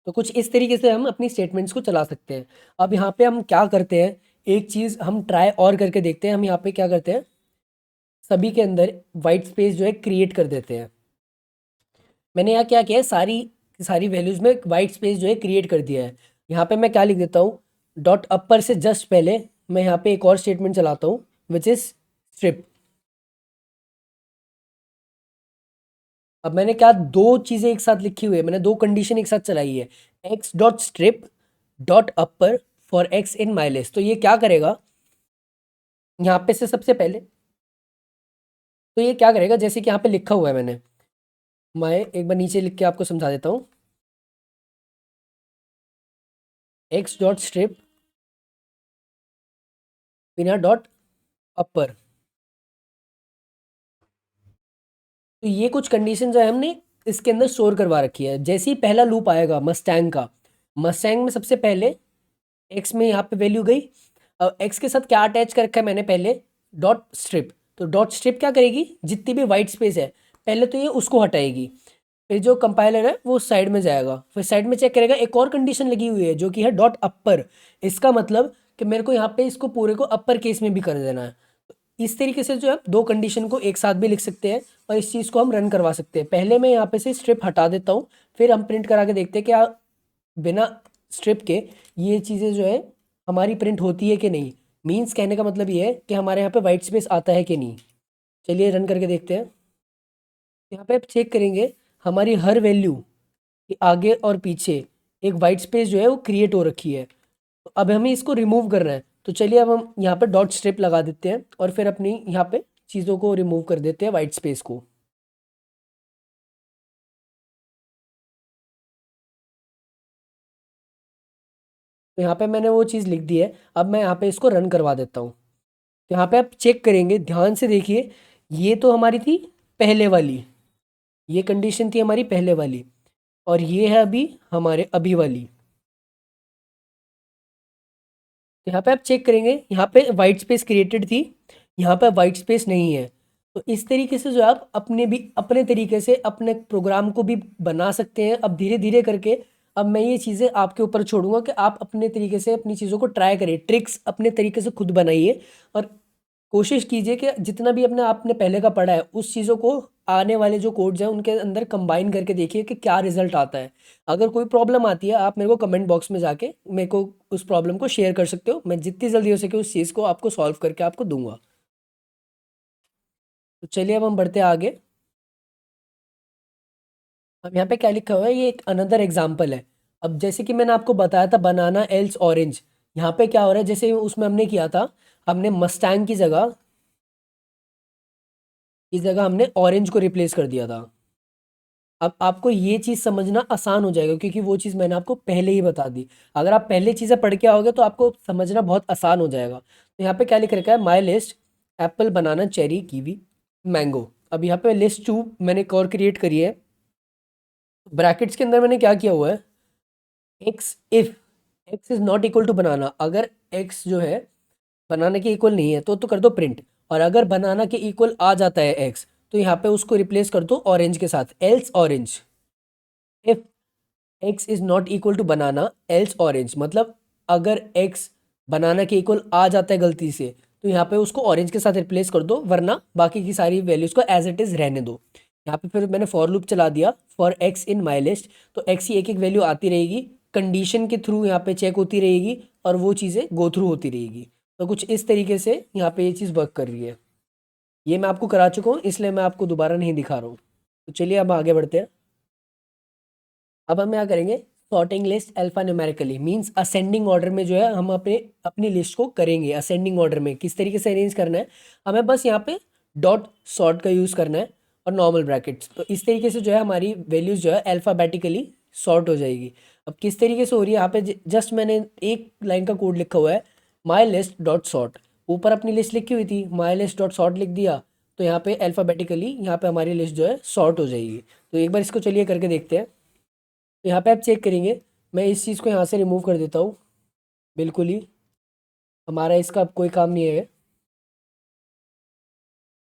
तो कुछ इस तरीके से हम अपनी स्टेटमेंट्स को चला सकते हैं। अब यहाँ पे हम क्या करते हैं, एक चीज़ हम ट्राई और करके देखते हैं। हम यहाँ पे क्या करते हैं, सभी के अंदर वाइट स्पेस जो है क्रिएट कर देते हैं। मैंने यहाँ क्या किया है, सारी सारी वैल्यूज़ में वाइट स्पेस जो है क्रिएट कर दिया है। यहाँ पे मैं क्या लिख देता हूँ, डॉट अपर से जस्ट पहले मैं यहाँ पे एक और स्टेटमेंट चलाता हूँ विच इज़ स्ट्रिप। अब मैंने क्या, दो चीज़ें एक साथ लिखी हुई है, मैंने दो कंडीशन एक साथ चलाई है, x dot strip dot upper for x in my list. तो ये क्या करेगा, यहाँ पे से सबसे पहले तो ये क्या करेगा, जैसे कि यहाँ पे लिखा हुआ है मैंने, मैं एक बार नीचे लिख के आपको समझा देता हूँ, एक्स डॉट स्ट्रिप बिना डॉट अपर। तो ये कुछ कंडीशन जो है हमने इसके अंदर स्टोर करवा रखी है। जैसे ही पहला लूप आएगा मस्टैंग का, मस्टैंग में सबसे पहले एक्स में यहाँ पे वैल्यू गई। अब एक्स के साथ क्या अटैच कर रखा है मैंने पहले, डॉट स्ट्रिप। तो डॉट स्ट्रिप क्या करेगी, जितनी भी वाइट स्पेस है पहले तो ये उसको हटाएगी, फिर जो कंपाइलर है वो साइड में जाएगा, फिर साइड में चेक करेगा, एक और कंडीशन लगी हुई है जो कि है डॉट अपर। इसका मतलब कि मेरे को यहाँ पे इसको पूरे को अपर केस में भी कर देना है। इस तरीके से जो है दो कंडीशन को एक साथ भी लिख सकते हैं और इस चीज़ को हम रन करवा सकते हैं। पहले मैं यहाँ पे से स्ट्रिप हटा देता हूँ, फिर हम प्रिंट करा के देखते हैं कि बिना स्ट्रिप के ये चीज़ें जो है हमारी प्रिंट होती है कि नहीं। मीन्स कहने का मतलब ये है कि हमारे यहाँ पे वाइट स्पेस आता है कि नहीं। चलिए रन करके देखते हैं। यहाँ पे आप चेक करेंगे हमारी हर वैल्यू के आगे और पीछे एक वाइट स्पेस जो है वो क्रिएट हो रखी है। तो अब हमें इसको रिमूव करना है, तो चलिए अब हम यहाँ पे डॉट स्ट्रिप लगा देते हैं और फिर अपनी यहाँ पे चीज़ों को रिमूव कर देते हैं, वाइट स्पेस को। तो यहाँ पे मैंने वो चीज़ लिख दी है। अब मैं यहाँ पे इसको रन करवा देता हूँ। तो यहाँ पे आप चेक करेंगे, ध्यान से देखिए, ये तो हमारी थी पहले वाली, ये कंडीशन थी हमारी पहले वाली, और ये है अभी हमारे अभी वाली। तो यहाँ पे आप चेक करेंगे, यहाँ पे वाइट स्पेस क्रिएटेड थी, यहाँ पे वाइट स्पेस नहीं है। तो इस तरीके से जो आप अपने भी अपने तरीके से अपने प्रोग्राम को भी बना सकते हैं। अब धीरे धीरे करके अब मैं ये चीज़ें आपके ऊपर छोड़ूंगा कि आप अपने तरीके से अपनी चीज़ों को ट्राई करिए, ट्रिक्स अपने तरीके से खुद बनाइए और कोशिश कीजिए कि जितना भी अपने आपने पहले का पढ़ा है उस चीज़ों को आने वाले जो कोड्स हैं उनके अंदर कंबाइन करके देखिए कि क्या रिजल्ट आता है। अगर कोई प्रॉब्लम आती है आप मेरे को कमेंट बॉक्स में जाके मेरे को उस प्रॉब्लम को शेयर कर सकते हो, मैं जितनी जल्दी हो सके उस चीज़ को आपको सॉल्व करके आपको दूंगा। तो चलिए अब हम बढ़ते हैं आगे। अब यहाँ पे क्या लिखा हुआ है, ये एक अनदर एग्जाम्पल है। अब जैसे कि मैंने आपको बताया था बनाना एल्स ऑरेंज, यहाँ पे क्या हो रहा है, जैसे उसमें हमने किया था, हमने मस्टैंग की जगह इस जगह हमने ऑरेंज को रिप्लेस कर दिया था। अब आपको ये चीज़ समझना आसान हो जाएगा क्योंकि वो चीज़ मैंने आपको पहले ही बता दी। अगर आप पहले चीज़ें पढ़ के आओगे तो आपको समझना बहुत आसान हो जाएगा। तो यहाँ पे क्या लिख रखा है, my list apple banana cherry kiwi mango. अब यहाँ पे लिस्ट टू मैंने एक और क्रिएट करी है। ब्रैकेट्स के अंदर मैंने क्या किया हुआ है, x if x is not equal to banana, अगर एक्स जो है बनाना के इक्वल नहीं है तो कर दो प्रिंट, और अगर बनाना के इक्वल आ जाता है एक्स तो यहाँ पे उसको रिप्लेस कर दो ऑरेंज के साथ, else orange. If x is not equal to banana else orange, मतलब अगर एक्स बनाना के इक्वल आ जाता है गलती से तो यहाँ पे उसको ऑरेंज के साथ रिप्लेस कर दो, वरना बाकी की सारी वैल्यूज को एज इट इज रहने दो। यहाँ पे फिर मैंने फॉर लूप चला दिया, for x in my list, तो एक्स की एक एक वैल्यू आती रहेगी, कंडीशन के थ्रू यहाँ पे चेक होती रहेगी और वो चीज़ें गो थ्रू होती रहेगी। तो कुछ इस तरीके से यहाँ पे ये चीज़ वर्क कर रही है। ये मैं आपको करा चुका हूँ इसलिए मैं आपको दोबारा नहीं दिखा रहा हूँ। तो चलिए अब आगे बढ़ते हैं। अब हम क्या करेंगे, sorting list alpha numerically, means ascending order में जो है हम अपने अपनी लिस्ट को करेंगे। असेंडिंग ऑर्डर में किस तरीके से अरेंज करना है, हमें बस यहाँ पे डॉट सॉर्ट का यूज़ करना है और नॉर्मल ब्रैकेट्स। तो इस तरीके से जो है हमारी वैल्यूज़ जो है अल्फ़ाबेटिकली सॉर्ट हो जाएगी। अब किस तरीके से हो रही है, यहाँ पे जस्ट मैंने एक लाइन का कोड लिखा हुआ है, माई लिस्ट डॉट सॉर्ट। ऊपर अपनी लिस्ट लिखी हुई थी, माई लिस्ट डॉट सॉर्ट लिख दिया, तो यहाँ पे अल्फ़ाबेटिकली यहाँ पे हमारी लिस्ट जो है सॉर्ट हो जाएगी। तो एक बार इसको चलिए करके देखते हैं। तो यहाँ पे आप चेक करेंगे, मैं इस चीज़ को यहाँ से रिमूव कर देता हूँ, बिल्कुल ही हमारा इसका अब कोई काम नहीं है।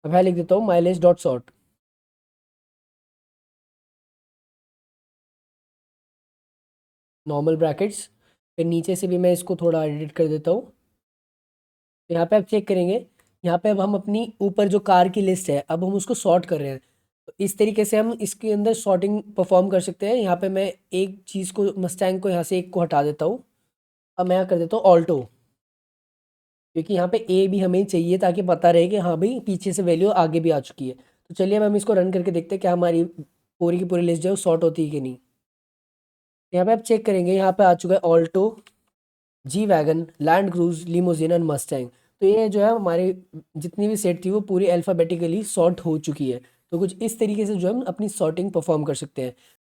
अब मैं लिख देता हूँ mileage dot sort, normal brackets, फिर नीचे से भी मैं इसको थोड़ा एडिट कर देता हूँ। तो यहाँ पे आप चेक करेंगे, यहाँ पे अब हम अपनी ऊपर जो कार की लिस्ट है अब हम उसको सॉर्ट कर रहे हैं। तो इस तरीके से हम इसके अंदर सॉर्टिंग परफॉर्म कर सकते हैं। यहाँ पे मैं एक चीज़ को, मस्टैंग को यहाँ से एक को हटा देता हूँ। अब मैं यहाँ कर देता हूँ ऑल्टो, क्योंकि यहाँ पे ए भी हमें चाहिए ताकि पता रहे कि हाँ भाई पीछे से वैल्यू आगे भी आ चुकी है। तो चलिए अब हम इसको रन करके देखते हैं क्या हमारी पूरी की पूरी लिस्ट जो है सॉर्ट होती है कि नहीं। यहाँ पे आप चेक करेंगे, यहाँ पे आ चुका है Alto, G Wagon, Land cruise, limousine and Mustang. तो ये जो है हमारे जितनी भी सेट थी वो पूरी अल्फ़ाबेटिकली सॉर्ट हो चुकी है। तो कुछ इस तरीके से जो हम अपनी सॉर्टिंग परफॉर्म कर सकते हैं।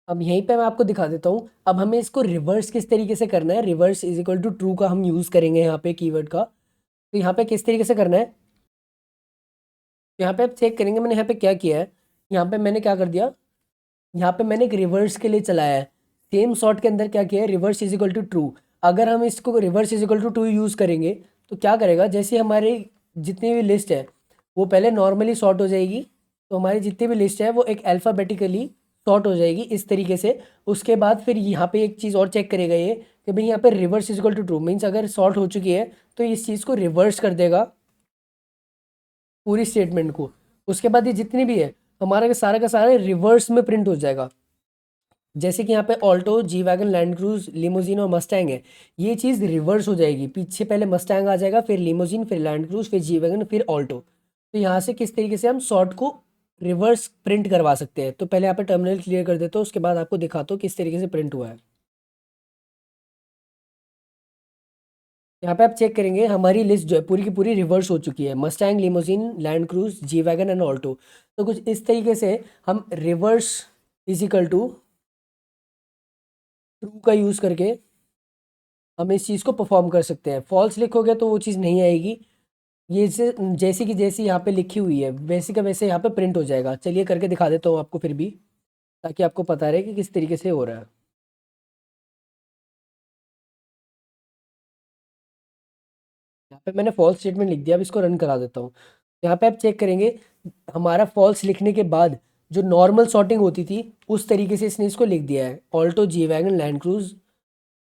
अब यहीं पे मैं आपको दिखा देता हूँ, अब हमें इसको रिवर्स किस तरीके से करना है। Reverse is equal to true का हम यूज़ करेंगे यहाँ पे कीवर्ड का। तो यहाँ पे किस तरीके से करना है, यहाँ पे आप चेक करेंगे मैंने यहाँ पे क्या किया है। यहाँ पे मैंने क्या कर दिया, यहाँ पे मैंने एक रिवर्स के लिए चलाया है। सेम सॉर्ट के अंदर क्या किया है, reverse is equal to true. अगर हम इसको reverse is equal to to use करेंगे तो क्या करेगा, जैसे हमारे जितनी भी लिस्ट है वो पहले नॉर्मली सॉर्ट हो जाएगी, तो हमारी जितनी भी लिस्ट है वो एक अल्फ़ाबेटिकली सॉर्ट हो जाएगी इस तरीके से। उसके बाद फिर यहाँ पे एक चीज़ और चेक करेगा ये कि भाई यहाँ पे reverse is equal to true means अगर सॉर्ट हो चुकी है तो इस चीज़ को रिवर्स कर देगा पूरी स्टेटमेंट को। उसके बाद ये जितनी भी है हमारा का सारा रिवर्स में प्रिंट हो जाएगा। जैसे कि यहाँ पे Alto, G Wagon, Land cruise, limousine और मस्टैंग है, ये चीज़ रिवर्स हो जाएगी। पीछे पहले मस्टैंग आ जाएगा, फिर लिमोजिन, फिर लैंड क्रूज, फिर जी वैगन, फिर ऑल्टो। तो यहाँ से किस तरीके से हम शॉर्ट को रिवर्स प्रिंट करवा सकते हैं, तो पहले यहाँ पे टर्मिनल क्लियर कर देता हूँ, उसके बाद आपको दिखाता हूँ किस तरीके से प्रिंट हुआ है। यहाँ पे आप चेक करेंगे हमारी लिस्ट जो है पूरी की पूरी रिवर्स हो चुकी है, Mustang, limousine, land cruise, G wagon and Alto. तो कुछ इस तरीके से हम रिवर्स इजिकल टू ट्रू का यूज़ करके हम इस चीज़ को परफॉर्म कर सकते हैं। फॉल्स लिखोगे तो वो चीज़ नहीं आएगी, ये जैसी की जैसी यहाँ पे लिखी हुई है वैसे का वैसे यहाँ पे प्रिंट हो जाएगा। चलिए करके दिखा देता हूँ आपको फिर भी, ताकि आपको पता रहे कि किस तरीके से हो रहा है। यहाँ पे मैंने फॉल्स स्टेटमेंट लिख दिया, अब इसको रन करा देता हूँ। यहाँ पे आप चेक करेंगे हमारा फॉल्स लिखने के बाद जो नॉर्मल सॉर्टिंग होती थी उस तरीके से इसने इसको लिख दिया है, Alto, G Wagon, Land cruise,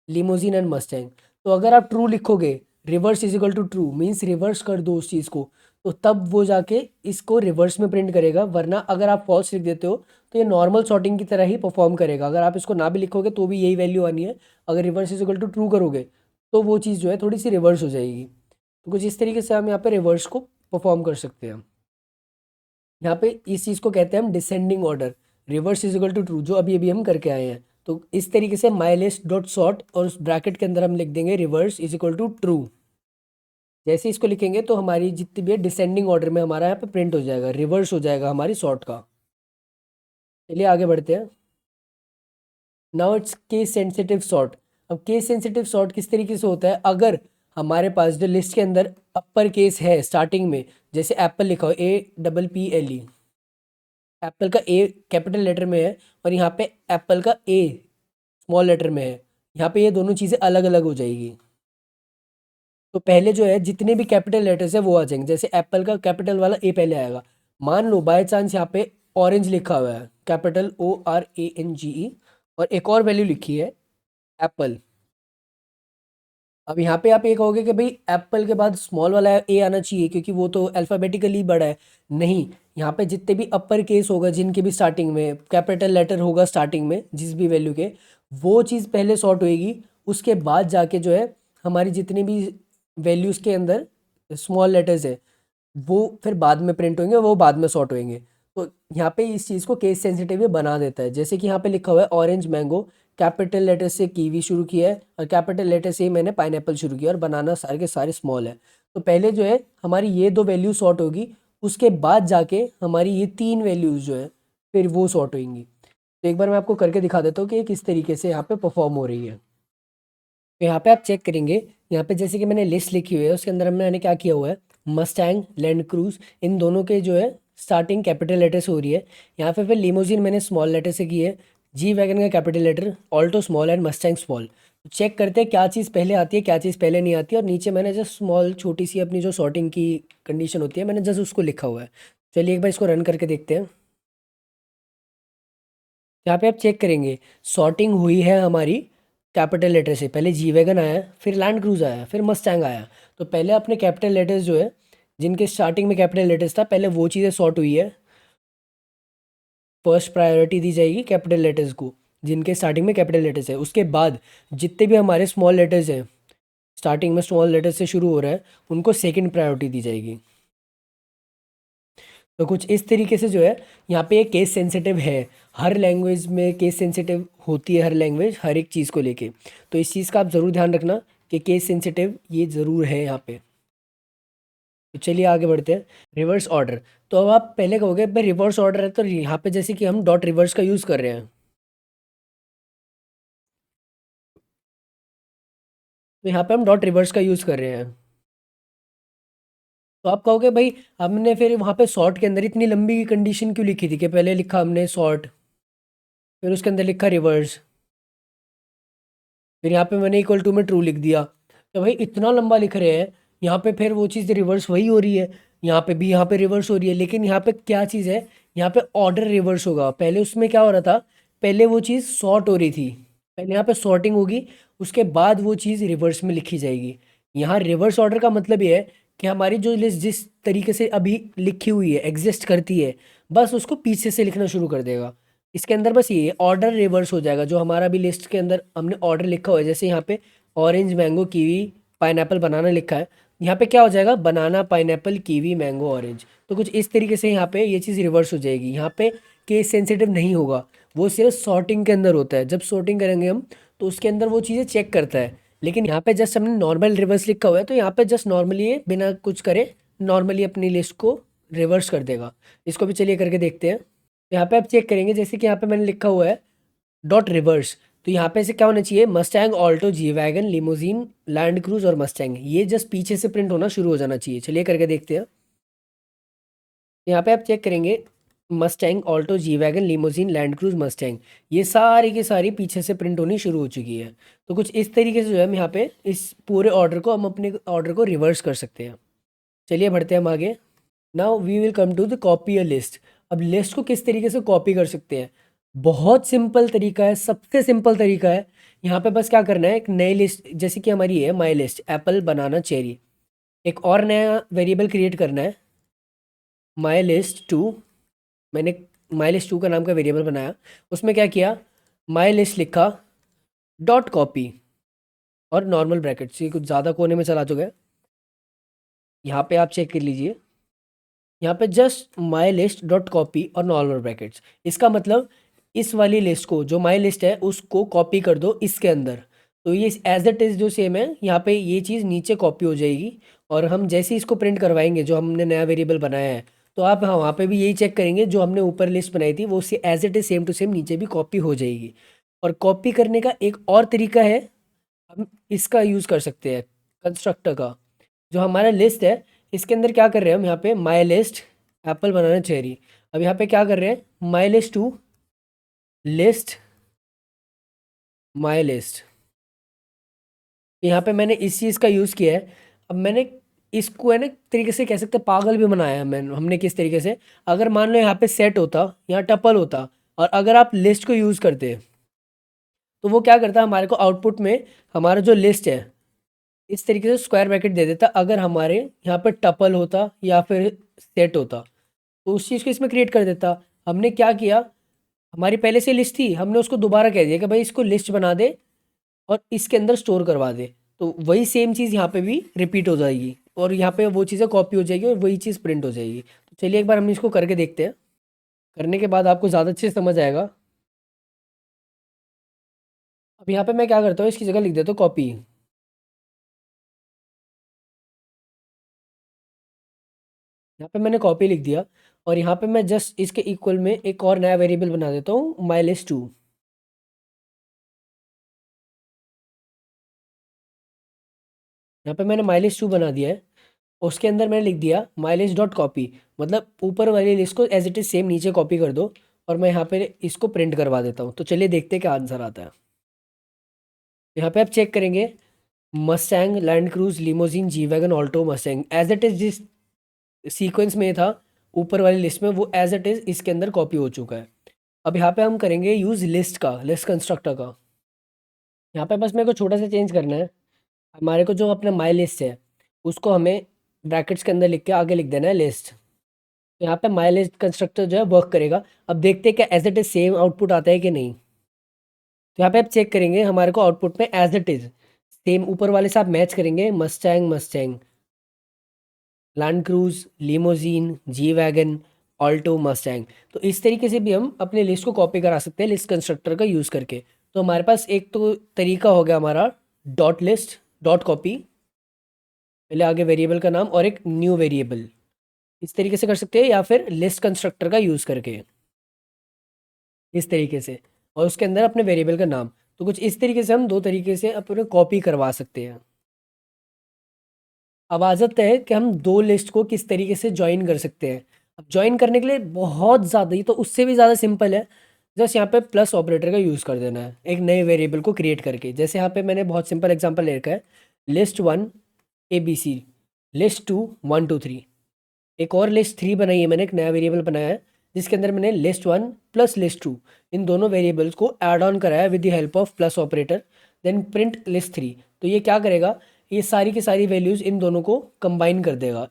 limousine and Mustang. तो अगर आप ट्रू लिखोगे, reverse is equal to true means reverse कर दो उस चीज़ को, तो तब वो जाके इसको रिवर्स में प्रिंट करेगा। वरना अगर आप फॉल्स लिख देते हो तो ये नॉर्मल सॉर्टिंग की तरह ही परफॉर्म करेगा। अगर आप इसको ना भी लिखोगे तो भी यही वैल्यू आनी है। अगर reverse is equal to true करोगे तो वो चीज़ जो है थोड़ी सी रिवर्स हो जाएगी। तो कुछ इस तरीके से हम यहाँ पे रिवर्स को परफॉर्म कर सकते हैं। यहाँ पे इस चीज़ को कहते हैं हम descending order, reverse is equal to true, जो अभी अभी हम करके आए हैं। तो इस तरीके से माई लिस्ट डॉट सॉर्ट और उस ब्रैकेट के अंदर हम लिख देंगे reverse is equal to true. जैसे इसको लिखेंगे तो हमारी जितनी भी है डिसेंडिंग ऑर्डर में हमारा यहाँ पे प्रिंट हो जाएगा, रिवर्स हो जाएगा हमारी सॉर्ट का। चलिए आगे बढ़ते हैं। Now it's case sensitive sort. अब केस सेंसिटिव सॉर्ट किस तरीके से होता है, अगर हमारे पास जो लिस्ट के अंदर अपर केस है स्टार्टिंग में, जैसे एप्पल लिखा हो APPLE, एप्पल का ए कैपिटल लेटर में है और यहाँ पे एप्पल का ए स्मॉल लेटर में है, यहाँ पे ये दोनों चीज़ें अलग अलग हो जाएगी। तो पहले जो है जितने भी कैपिटल लेटर्स है वो आ जाएंगे, जैसे एप्पल का कैपिटल वाला ए पहले आएगा। मान लो बाय चांस यहाँ पे ऑरेंज लिखा हुआ है, कैपिटल ORANGE, और एक और वैल्यू लिखी है एप्पल। अब यहाँ पे आप ये कहोगे कि भाई एप्पल के बाद स्मॉल वाला ए आना चाहिए क्योंकि वो तो अल्फ़ाबेटिकली बड़ा है। नहीं, यहाँ पे जितने भी अपर केस होगा, जिनके भी स्टार्टिंग में कैपिटल लेटर होगा स्टार्टिंग में जिस भी वैल्यू के, वो चीज़ पहले सॉर्ट होएगी। उसके बाद जाके जो है हमारी जितनी भी वैल्यूज़ के अंदर स्मॉल लेटर्स है वो फिर बाद में प्रिंट होंगे, वो बाद में सॉर्ट होंगे। तो यहाँ पे इस चीज़ को केस सेंसिटिव बना देता है। जैसे कि यहाँ पे लिखा हुआ है ऑरेंज मैंगो, कैपिटल लेटर से कीवी शुरू किया है और कैपिटल लेटर से ही मैंने पाइनएप्पल शुरू किया, और बनाना सारे के सारे स्मॉल है। तो पहले जो है हमारी ये दो वैल्यू सॉर्ट होगी, उसके बाद जाके हमारी ये तीन वैल्यूज़ जो है फिर वो सॉर्ट होंगी। तो एक बार मैं आपको करके दिखा देता हूँ कि ये किस तरीके से यहाँ पे परफॉर्म हो रही है। तो यहाँ पे आप चेक करेंगे, यहाँ पे जैसे कि मैंने लिस्ट लिखी हुई है उसके अंदर मैंने क्या किया हुआ है, मस्टैंग, लैंड क्रूज, इन दोनों के जो है स्टार्टिंग कैपिटल लेटर से हो रही है। यहाँ पे फिर लिमोजिन मैंने स्मॉल लेटर से की है, जी वैगन का capital letter, Alto small and Mustang small. तो चेक करते हैं क्या चीज़ पहले आती है क्या चीज़ पहले नहीं आती है, और नीचे मैंने जस्ट स्मॉल छोटी सी अपनी जो सॉर्टिंग की कंडीशन होती है मैंने जस्ट उसको लिखा हुआ है। चलिए एक बार इसको रन करके देखते हैं। यहाँ पे आप चेक करेंगे सॉर्टिंग हुई है हमारी कैपिटल लेटर से, पहले जी वैगन आया, फिर लैंड क्रूज आया, फिर मस्टैंग आया। तो पहले अपने कैपिटल लेटर्स जो है जिनके स्टार्टिंग में कैपिटल लेटर्स था पहले वो चीज़ें सॉर्ट हुई है, फर्स्ट प्रायोरिटी दी जाएगी कैपिटल लेटर्स को जिनके स्टार्टिंग में कैपिटल लेटर्स है। उसके बाद जितने भी हमारे स्मॉल लेटर्स हैं स्टार्टिंग में स्मॉल लेटर्स से शुरू हो रहा है उनको सेकंड प्रायोरिटी दी जाएगी। तो कुछ इस तरीके से जो है यहाँ पे एक केस सेंसिटिव है। हर लैंग्वेज में केस सेंसिटिव होती है, हर लैंग्वेज हर एक चीज़ को लेके। तो इस चीज़ का आप ज़रूर ध्यान रखना कि केस सेंसिटिव ये ज़रूर है यहाँ पे। तो चलिए आगे बढ़ते हैं। रिवर्स ऑर्डर, तो अब आप पहले कहोगे भाई रिवर्स ऑर्डर है तो यहाँ पे जैसे कि हम डॉट रिवर्स का यूज़ कर रहे हैं, तो यहाँ पे हम डॉट रिवर्स का यूज़ कर रहे हैं। तो आप कहोगे भाई हमने फिर वहाँ पे सॉर्ट के अंदर इतनी लंबी कंडीशन क्यों लिखी थी कि पहले लिखा हमने सॉर्ट फिर उसके अंदर लिखा रिवर्स। फिर यहाँ पे मैंने इक्वल टू में ट्रू लिख दिया। तो भाई इतना लंबा लिख रहे हैं, यहाँ पे फिर वो चीज़ रिवर्स वही हो रही है, यहाँ पे भी यहाँ पे रिवर्स हो रही है, लेकिन यहाँ पे क्या चीज़ है, यहाँ पे ऑर्डर रिवर्स होगा। पहले उसमें क्या हो रहा था, पहले वो चीज़ सॉर्ट हो रही थी, पहले यहाँ पे सॉर्टिंग होगी, उसके बाद वो चीज़ रिवर्स में लिखी जाएगी। यहाँ रिवर्स ऑर्डर का मतलब ये है कि हमारी जो लिस्ट जिस तरीके से अभी लिखी हुई है, एग्जिस्ट करती है, बस उसको पीछे से लिखना शुरू कर देगा। इसके अंदर बस ये ऑर्डर रिवर्स हो जाएगा, जो हमारा भी लिस्ट के अंदर हमने ऑर्डर लिखा हुआ है, जैसे यहाँ पे ऑरेंज मैंगो कीवी पाइनएप्पल बनाना लिखा है, यहाँ पे क्या हो जाएगा, बनाना पाइनएप्पल कीवी मैंगो ऑरेंज। तो कुछ इस तरीके से यहाँ पे ये चीज़ रिवर्स हो जाएगी। यहाँ पे केस सेंसिटिव नहीं होगा, वो सिर्फ सॉर्टिंग के अंदर होता है। जब सॉर्टिंग करेंगे हम तो उसके अंदर वो चीज़ें चेक करता है, लेकिन यहाँ पे जस्ट हमने नॉर्मल रिवर्स लिखा हुआ है, तो यहाँ पे जस्ट नॉर्मली ये बिना कुछ करे नॉर्मली अपनी लिस्ट को रिवर्स कर देगा। इसको भी चलिए करके देखते हैं। यहाँ पे आप चेक करेंगे, जैसे कि यहाँ पे मैंने लिखा हुआ है डॉट रिवर्स, तो यहाँ पे से क्या होना चाहिए, Mustang Alto G wagon limousine land cruise और मस्टैंग, ये जस्ट पीछे से प्रिंट होना शुरू हो जाना चाहिए। चलिए करके देखते हैं। यहाँ पे आप चेक करेंगे, Mustang Alto G wagon limousine land cruise Mustang, ये सारी की सारी पीछे से प्रिंट होनी शुरू हो चुकी है। तो कुछ इस तरीके से जो है हम यहाँ पे इस पूरे ऑर्डर को, हम अपने ऑर्डर को रिवर्स कर सकते हैं। चलिए बढ़ते हैं हम आगे। Now we will come to the copy a list. अब लिस्ट को किस तरीके से कॉपी कर सकते हैं, बहुत सिंपल तरीका है, सबसे सिंपल तरीका है। यहाँ पे बस क्या करना है, एक नई लिस्ट, जैसे कि हमारी है my list apple banana cherry, एक और नया वेरिएबल क्रिएट करना है, माई लिस्ट टू। मैंने माई लिस्ट टू का नाम का वेरिएबल बनाया, उसमें क्या किया, माई लिस्ट लिखा, डॉट कॉपी और नॉर्मल ब्रैकेट से कुछ ज़्यादा कोने में चला चुका है, यहाँ पे आप चेक कर लीजिए। यहाँ पे just my list dot copy और नॉर्मल ब्रैकेट्स, इसका मतलब इस वाली लिस्ट को, जो माई लिस्ट है उसको कॉपी कर दो इसके अंदर। तो ये एज इट इज़ जो सेम है, यहाँ पे ये चीज़ नीचे कॉपी हो जाएगी, और हम जैसे ही इसको प्रिंट करवाएंगे, जो हमने नया वेरिएबल बनाया है, तो आप हाँ वहाँ पे भी यही चेक करेंगे, जो हमने ऊपर लिस्ट बनाई थी वो उससे as it is same to same नीचे भी कॉपी हो जाएगी। और कॉपी करने का एक और तरीका है, हम इसका यूज़ कर सकते हैं, कंस्ट्रक्टर का। जो हमारा लिस्ट है, इसके अंदर क्या कर रहे हैं हम, यहाँ पे my list apple banana cherry, अब यहाँ पे क्या कर रहे हैं, my list two list my list. यहाँ पे मैंने इस चीज़ का यूज़ किया है। अब मैंने इसको है ना तरीके से कह सकते हैं पागल भी बनाया है मैंने, हमने किस तरीके से, अगर मान लो यहाँ पे सेट होता, यहाँ टपल होता, और अगर आप लिस्ट को यूज़ करते, तो वो क्या करता, हमारे को आउटपुट में हमारा जो लिस्ट है इस तरीके से स्क्वायर ब्रैकेट दे देता, अगर हमारे यहाँ पे टपल होता या फिर सेट होता, तो उस चीज़ को इसमें क्रिएट कर देता। हमने क्या किया, हमारी पहले से लिस्ट थी, हमने उसको दोबारा कह दिया कि भाई इसको लिस्ट बना दे और इसके अंदर स्टोर करवा दे, तो वही सेम चीज़ यहाँ पे भी रिपीट हो जाएगी, और यहाँ पे वो चीज़ें कॉपी हो जाएगी और वही चीज़ प्रिंट हो जाएगी। तो चलिए एक बार हम इसको करके देखते हैं, करने के बाद आपको ज़्यादा अच्छे से समझ आएगा। अब यहाँ पे मैं क्या करता हूँ, इसकी जगह लिख देता हूँ कॉपी। यहाँ पे मैंने कॉपी लिख दिया, और यहाँ पे मैं जस्ट इसके इक्वल में एक और नया वेरिएबल बना देता हूँ, माई लिस्ट टू। यहाँ पे मैंने माई लिस्ट टू बना दिया है, उसके अंदर मैंने लिख दिया माई लिस्ट डॉट कॉपी, मतलब ऊपर वाली लिस्ट को एज इट इज़ सेम नीचे कॉपी कर दो, और मैं यहाँ पे इसको प्रिंट करवा देता हूँ। तो चलिए देखते हैं क्या आंसर आता है। यहाँ पे आप चेक करेंगे, Mustang Land cruise limousine G wagon Alto Mustang, as it is जिस सीक्वेंस में था ऊपर वाली लिस्ट में, वो एज इट इज़ इसके अंदर कॉपी हो चुका है। अब यहाँ पे हम करेंगे यूज़ लिस्ट का, लिस्ट कंस्ट्रक्टर का। यहाँ पे बस मेरे को छोटा सा चेंज करना है, हमारे को जो अपना माई लिस्ट है उसको हमें ब्रैकेट्स के अंदर लिख के आगे लिख देना है लिस्ट। तो यहाँ पे माई लिस्ट कंस्ट्रक्टर जो है वर्क करेगा। अब देखते हैं क्या as it is same output आता है कि नहीं। तो यहाँ पे आप चेक करेंगे, हमारे को आउटपुट में एज इट इज़ सेम ऊपर वाले से आप मैच करेंगे, Mustang Mustang Land cruise limousine जी वैगन ऑल्टो मस्टैंग। तो इस तरीके से भी हम अपने लिस्ट को कॉपी करा सकते हैं लिस्ट कंस्ट्रक्टर का यूज़ करके। तो हमारे पास एक तो तरीका हो गया हमारा डॉट लिस्ट डॉट कॉपी, पहले आगे वेरिएबल का नाम और एक न्यू वेरिएबल, इस तरीके से कर सकते हैं, या फिर लिस्ट कंस्ट्रक्टर का यूज़ करके इस तरीके से, और उसके अंदर अपने वेरिएबल का नाम। तो कुछ इस तरीके से हम दो तरीके से अपने कॉपी करवा सकते हैं। अब आ जाता है कि हम दो लिस्ट को किस तरीके से ज्वाइन कर सकते हैं। अब ज्वाइन करने के लिए बहुत ज़्यादा ही, तो उससे भी ज़्यादा सिंपल है, जस्ट यहाँ पे प्लस ऑपरेटर का यूज़ कर देना है एक नए वेरिएबल को क्रिएट करके। जैसे यहाँ पे मैंने बहुत सिंपल एग्जांपल ले रखा है, लिस्ट 1 ABC, लिस्ट 2 1 2 3। एक और लिस्ट 3 बनाई है मैंने, एक नया वेरिएबल बनाया है जिसके अंदर मैंने लिस्ट 1 प्लस लिस्ट 2 इन दोनों वेरिएबल्स को ऐड ऑन कराया with the help of plus operator, then print list 3। तो ये क्या करेगा, ये सारी की सारी वैल्यूज़ इन दोनों को कंबाइन कर देगा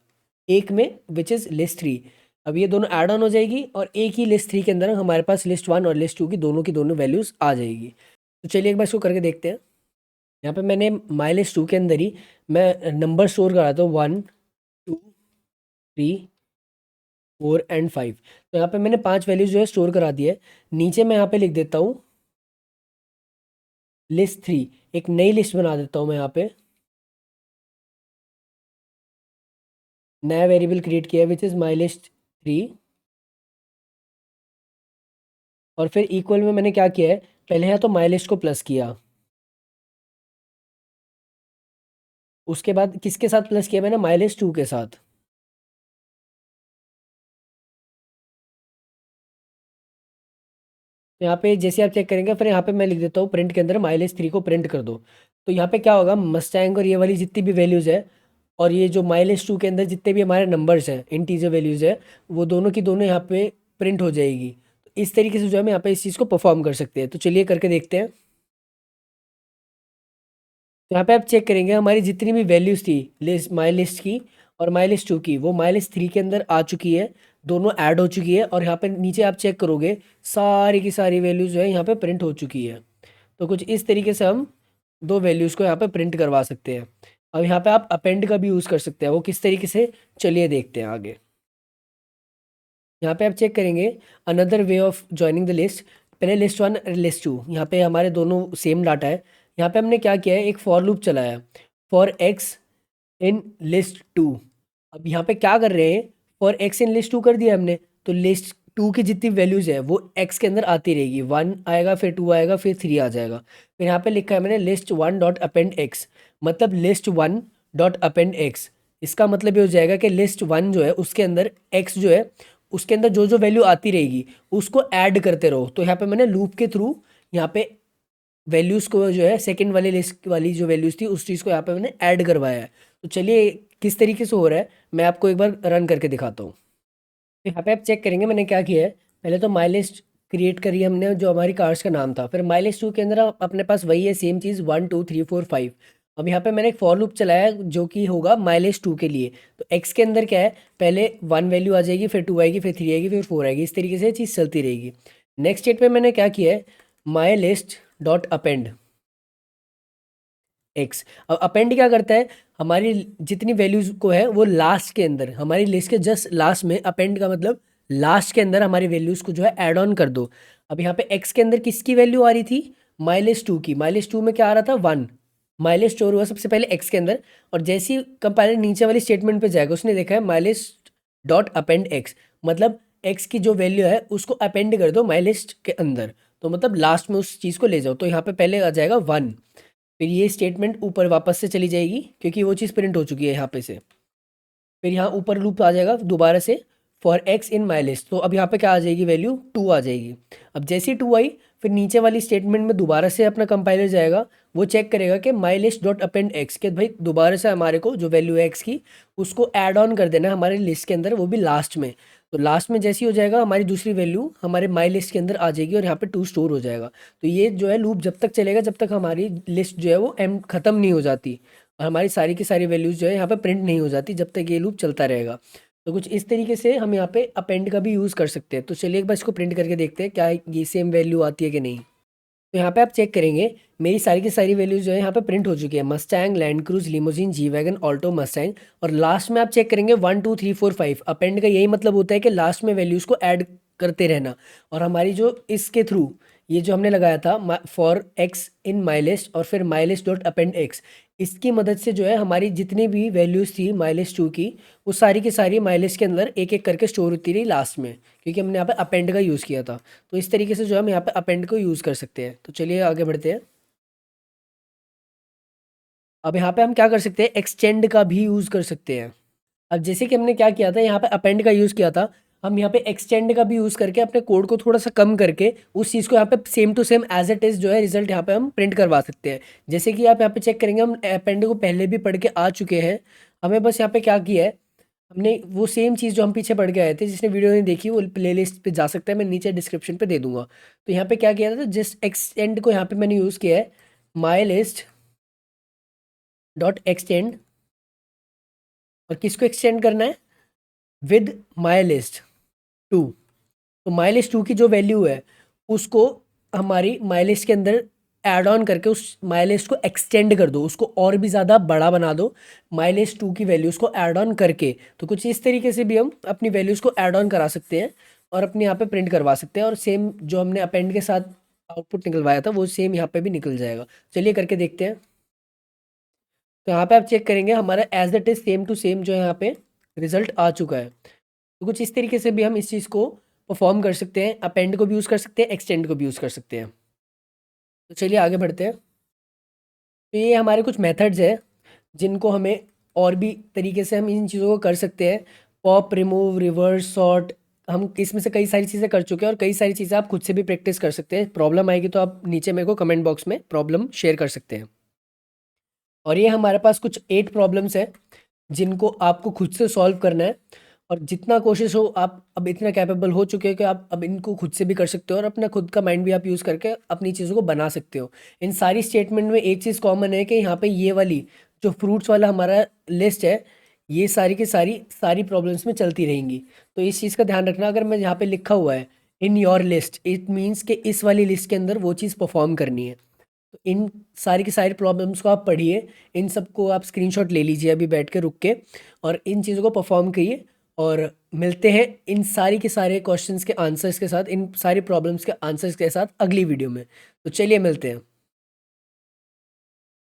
एक में, विच इज़ लिस्ट 3। अब ये दोनों ऐड ऑन हो जाएगी और एक ही लिस्ट 3 के अंदर हमारे पास लिस्ट 1 और लिस्ट 2 की दोनों वैल्यूज़ आ जाएगी। तो चलिए एक बार इसको करके देखते हैं। यहाँ पे मैंने माई लिस्ट 2 के अंदर ही मैं नंबर स्टोर करा था 1 2 3 4 एंड 5। तो यहाँ पे मैंने 5 वैल्यूज जो है स्टोर करा दी है। नीचे मैं यहाँ पे लिख देता हूँ लिस्ट 3, एक नई लिस्ट बना देता हूँ मैं यहाँ पे, नया वेरिएबल क्रिएट किया है विच इज़ माई लिस्ट 3। और फिर इक्वल में मैंने क्या किया है, पहले यहाँ तो माई लिस्ट को प्लस किया, उसके बाद किसके साथ प्लस किया मैंने, माई लिस्ट 2 के साथ। तो यहाँ पे जैसे आप चेक करेंगे, फिर यहाँ पे मैं लिख देता हूँ प्रिंट के अंदर माइलेज 3 को प्रिंट कर दो। तो यहाँ पे क्या होगा, मस्टैंग और ये वाली जितनी भी वैल्यूज़ है और ये जो माइलेज 2 के अंदर जितने भी हमारे नंबर्स हैं, इंटीजर वैल्यूज़ है, वो दोनों की दोनों यहाँ पे प्रिंट हो जाएगी। तो इस तरीके से जो है हम यहाँ पे इस चीज़ को परफॉर्म कर सकते हैं। तो चलिए करके देखते हैं। तो यहाँ पे आप चेक करेंगे हमारी जितनी भी वैल्यूज़ थी लिस्ट माई लिस्ट की और माई लिस्ट 2 की, वो माई लिस्ट 3 के अंदर आ चुकी है, दोनों ऐड हो चुकी है। और यहाँ पे नीचे आप चेक करोगे सारी की सारी वैल्यूज़ जो है यहाँ पे प्रिंट हो चुकी है। तो कुछ इस तरीके से हम दो वैल्यूज़ को यहाँ पे प्रिंट करवा सकते हैं। अब यहाँ पे आप अपेंड का भी यूज़ कर सकते हैं, वो किस तरीके से, चलिए देखते हैं आगे। यहाँ पे आप चेक करेंगे another way of joining the list. पहले लिस्ट 1 लिस्ट 2, यहाँ पे हमारे दोनों सेम डाटा है। यहाँ पे हमने क्या किया है, एक फॉर लूप चलाया फॉर एक्स इन लिस्ट 2। अब यहाँ पे क्या कर रहे हैं, फॉर एक्स इन लिस्ट 2 कर दिया हमने, तो लिस्ट 2 की जितनी वैल्यूज़ है वो एक्स के अंदर आती रहेगी, 1 आएगा फिर 2 आएगा फिर 3 आ जाएगा। फिर यहाँ पे लिखा है मैंने लिस्ट 1 डॉट अपेंड एक्स, मतलब लिस्ट 1 डॉट अपेंड एक्स। इसका मतलब ये हो जाएगा कि लिस्ट 1 जो है उसके अंदर एक्स जो है उसके अंदर जो जो वैल्यू आती रहेगी उसको ऐड करते रहो। तो यहाँ पे मैंने लूप के थ्रू यहाँ पे वैल्यूज़ को जो है सेकंड वाली लिस्ट वाली जो वैल्यूज़ थी उस चीज़ को यहाँ पे मैंने ऐड करवाया है। तो चलिए किस तरीके से हो रहा है मैं आपको एक बार रन करके दिखाता हूँ। तो यहाँ पे आप चेक करेंगे मैंने क्या किया है, पहले तो माई लिस्ट क्रिएट करी हमने जो हमारी कार्स का नाम था, फिर माई लिस्ट 2 के अंदर अपने पास वही है सेम चीज़ 1 2 3 4 5। अब यहाँ पे मैंने एक फॉर लूप चलाया है जो कि होगा माई लिस्ट 2 के लिए। तो एक्स के अंदर क्या है, पहले 1 वैल्यू आ जाएगी फिर 2 आएगी फिर 3 आएगी फिर 4 आएगी, इस तरीके से ये चीज़ चलती रहेगी। नेक्स्ट स्टेट पे मैंने क्या किया है, my list dot append x. अब अपेंड क्या करता है, हमारी जितनी वैल्यूज को है वो लास्ट के अंदर, हमारी लिस्ट के जस्ट लास्ट में, अपेंड का मतलब लास्ट के अंदर हमारी वैल्यूज को जो है ऐड ऑन कर दो। अब यहाँ पे एक्स के अंदर किसकी वैल्यू आ रही थी, माई लिस्ट 2 की। माई लिस्ट 2 में क्या आ रहा था 1, माई लिस्ट स्टोर हुआ सबसे पहले एक्स के अंदर। और जैसे ही कंपाइलर नीचे वाली स्टेटमेंट पे जाएगा उसने देखा है my list dot append x, मतलब एक्स की जो वैल्यू है उसको अपेंड कर दो माई लिस्ट के अंदर, तो मतलब लास्ट में उस चीज़ को ले जाओ। तो यहाँ पे पहले आ जाएगा 1, फिर ये स्टेटमेंट ऊपर वापस से चली जाएगी क्योंकि वो चीज़ प्रिंट हो चुकी है यहाँ पे से। फिर यहाँ ऊपर लूप आ जाएगा दोबारा से for x in my list, तो अब यहाँ पे क्या आ जाएगी वैल्यू 2 आ जाएगी। अब जैसे ही 2 आई फिर नीचे वाली स्टेटमेंट में दोबारा से अपना कंपाइलर जाएगा, वो चेक करेगा कि my list dot append x के भाई दोबारा से हमारे को जो वैल्यू है एक्स की उसको ऐड ऑन कर देना है हमारे लिस्ट के अंदर, वो भी लास्ट में। तो लास्ट में जैसे ही हो जाएगा हमारी दूसरी वैल्यू हमारे माई लिस्ट के अंदर आ जाएगी और यहाँ पे 2 स्टोर हो जाएगा। तो ये जो है लूप जब तक चलेगा जब तक हमारी लिस्ट जो है वो एम ख़त्म नहीं हो जाती और हमारी सारी की सारी वैल्यूज़ जो है यहाँ पे प्रिंट नहीं हो जाती, जब तक ये लूप चलता रहेगा। तो कुछ इस तरीके से हम यहाँ पे अपेंड का भी यूज़ कर सकते हैं। तो चलिए एक बार इसको प्रिंट करके देखते हैं क्या ये सेम वैल्यू आती है कि नहीं। तो यहाँ पे आप चेक करेंगे मेरी सारी की सारी वैल्यूज जो है यहाँ पे प्रिंट हो चुकी है, Mustang, Land cruise, limousine, G wagon, Alto, Mustang. और लास्ट में आप चेक करेंगे 1 2 3 4 5। अपेंड का यही मतलब होता है कि लास्ट में वैल्यूज़ को ऐड करते रहना। और हमारी जो इसके थ्रू ये जो हमने लगाया था for x in my list और फिर my list dot append x, इसकी मदद से जो है हमारी जितनी भी वैल्यूज़ थी माई लिस्ट 2 की वो सारी की सारी माई लिस्ट के अंदर एक एक करके स्टोर होती रही लास्ट में, क्योंकि हमने यहाँ पे अपेंड का यूज़ किया था। तो इस तरीके से जो है हम यहाँ पे अपेंड को यूज़ कर सकते हैं। तो चलिए आगे बढ़ते हैं। अब यहाँ पे हम क्या कर सकते हैं, एक्सटेंड का भी यूज़ कर सकते हैं। अब जैसे कि हमने क्या किया था यहाँ पे अपेंड का यूज़ किया था, हम यहाँ पे एक्सटेंड का भी यूज़ करके अपने कोड को थोड़ा सा कम करके उस चीज़ को यहाँ पे same to same as it is जो है रिजल्ट यहाँ पे हम प्रिंट करवा सकते हैं। जैसे कि आप यहाँ पे चेक करेंगे, हम अपेंड को पहले भी पढ़ के आ चुके हैं। हमें बस यहाँ पे क्या किया है, हमने वो सेम चीज़ जो हम पीछे पढ़ के आए थे, जिसने वीडियो नहीं देखी वो प्लेलिस्ट पे जा सकता है, मैं नीचे डिस्क्रिप्शन पे दे दूंगा। तो यहाँ पे क्या किया था, जस्ट एक्सटेंड को यहाँ पे मैंने यूज़ किया है, माई लिस्ट डॉट एक्सटेंड, और किसको एक्सटेंड करना है, विद माई लिस्ट 2। तो माई लिस्ट 2 की जो वैल्यू है उसको हमारी माई लिस्ट के अंदर ऐड ऑन करके उस माई लिस्ट को एक्सटेंड कर दो, उसको और भी ज़्यादा बड़ा बना दो माई लिस्ट 2 की वैल्यूज़ को ऐड ऑन करके। तो कुछ इस तरीके से भी हम अपनी वैल्यूज़ को ऐड ऑन करा सकते हैं और अपने यहाँ पे प्रिंट करवा सकते हैं, और सेम जो हमने अपेंड के साथ आउटपुट निकलवाया था वो सेम यहाँ पे भी निकल जाएगा। चलिए करके देखते हैं। तो यहाँ पे आप चेक करेंगे हमारा as it is same to same जो है यहाँ पे रिजल्ट आ चुका है। तो कुछ इस तरीके से भी हम इस चीज़ को परफॉर्म कर सकते हैं, अपेंड को भी यूज़ कर सकते हैं, एक्सटेंड को भी यूज़ कर सकते हैं। तो चलिए आगे बढ़ते हैं। तो ये हमारे कुछ मेथड्स हैं जिनको हमें और भी तरीके से हम इन चीज़ों को कर सकते हैं। पॉप, रिमूव, रिवर्स, सॉर्ट, हम इसमें से कई सारी चीज़ें कर चुके हैं, और कई सारी चीज़ें आप खुद से भी प्रैक्टिस कर सकते हैं। प्रॉब्लम आएगी तो आप नीचे मेरे को कमेंट बॉक्स में प्रॉब्लम शेयर कर सकते हैं। और ये हमारे पास कुछ 8 प्रॉब्लम्स हैं जिनको आपको खुद से सॉल्व करना है, और जितना कोशिश हो आप अब इतना कैपेबल हो चुके हैं कि आप अब इनको खुद से भी कर सकते हो, और अपना खुद का माइंड भी आप यूज़ करके अपनी चीज़ों को बना सकते हो। इन सारी स्टेटमेंट में एक चीज़ कॉमन है कि यहाँ पे ये वाली जो फ्रूट्स वाला हमारा लिस्ट है, ये सारी की सारी सारी प्रॉब्लम्स में चलती रहेंगी। तो इस चीज़ का ध्यान रखना, अगर मैं यहाँ पे लिखा हुआ है in your list, it means कि इस वाली लिस्ट के अंदर वो चीज़ परफॉर्म करनी है। तो इन सारी की सारी प्रॉब्लम्स को आप पढ़िए, इन सबको आप स्क्रीनशॉट ले लीजिए अभी बैठ के रुक के, और इन चीज़ों को परफॉर्म करिए। और मिलते हैं इन सारी के सारे क्वेश्चंस के आंसर्स के साथ, इन सारी प्रॉब्लम्स के आंसर्स के साथ अगली वीडियो में। तो चलिए मिलते हैं।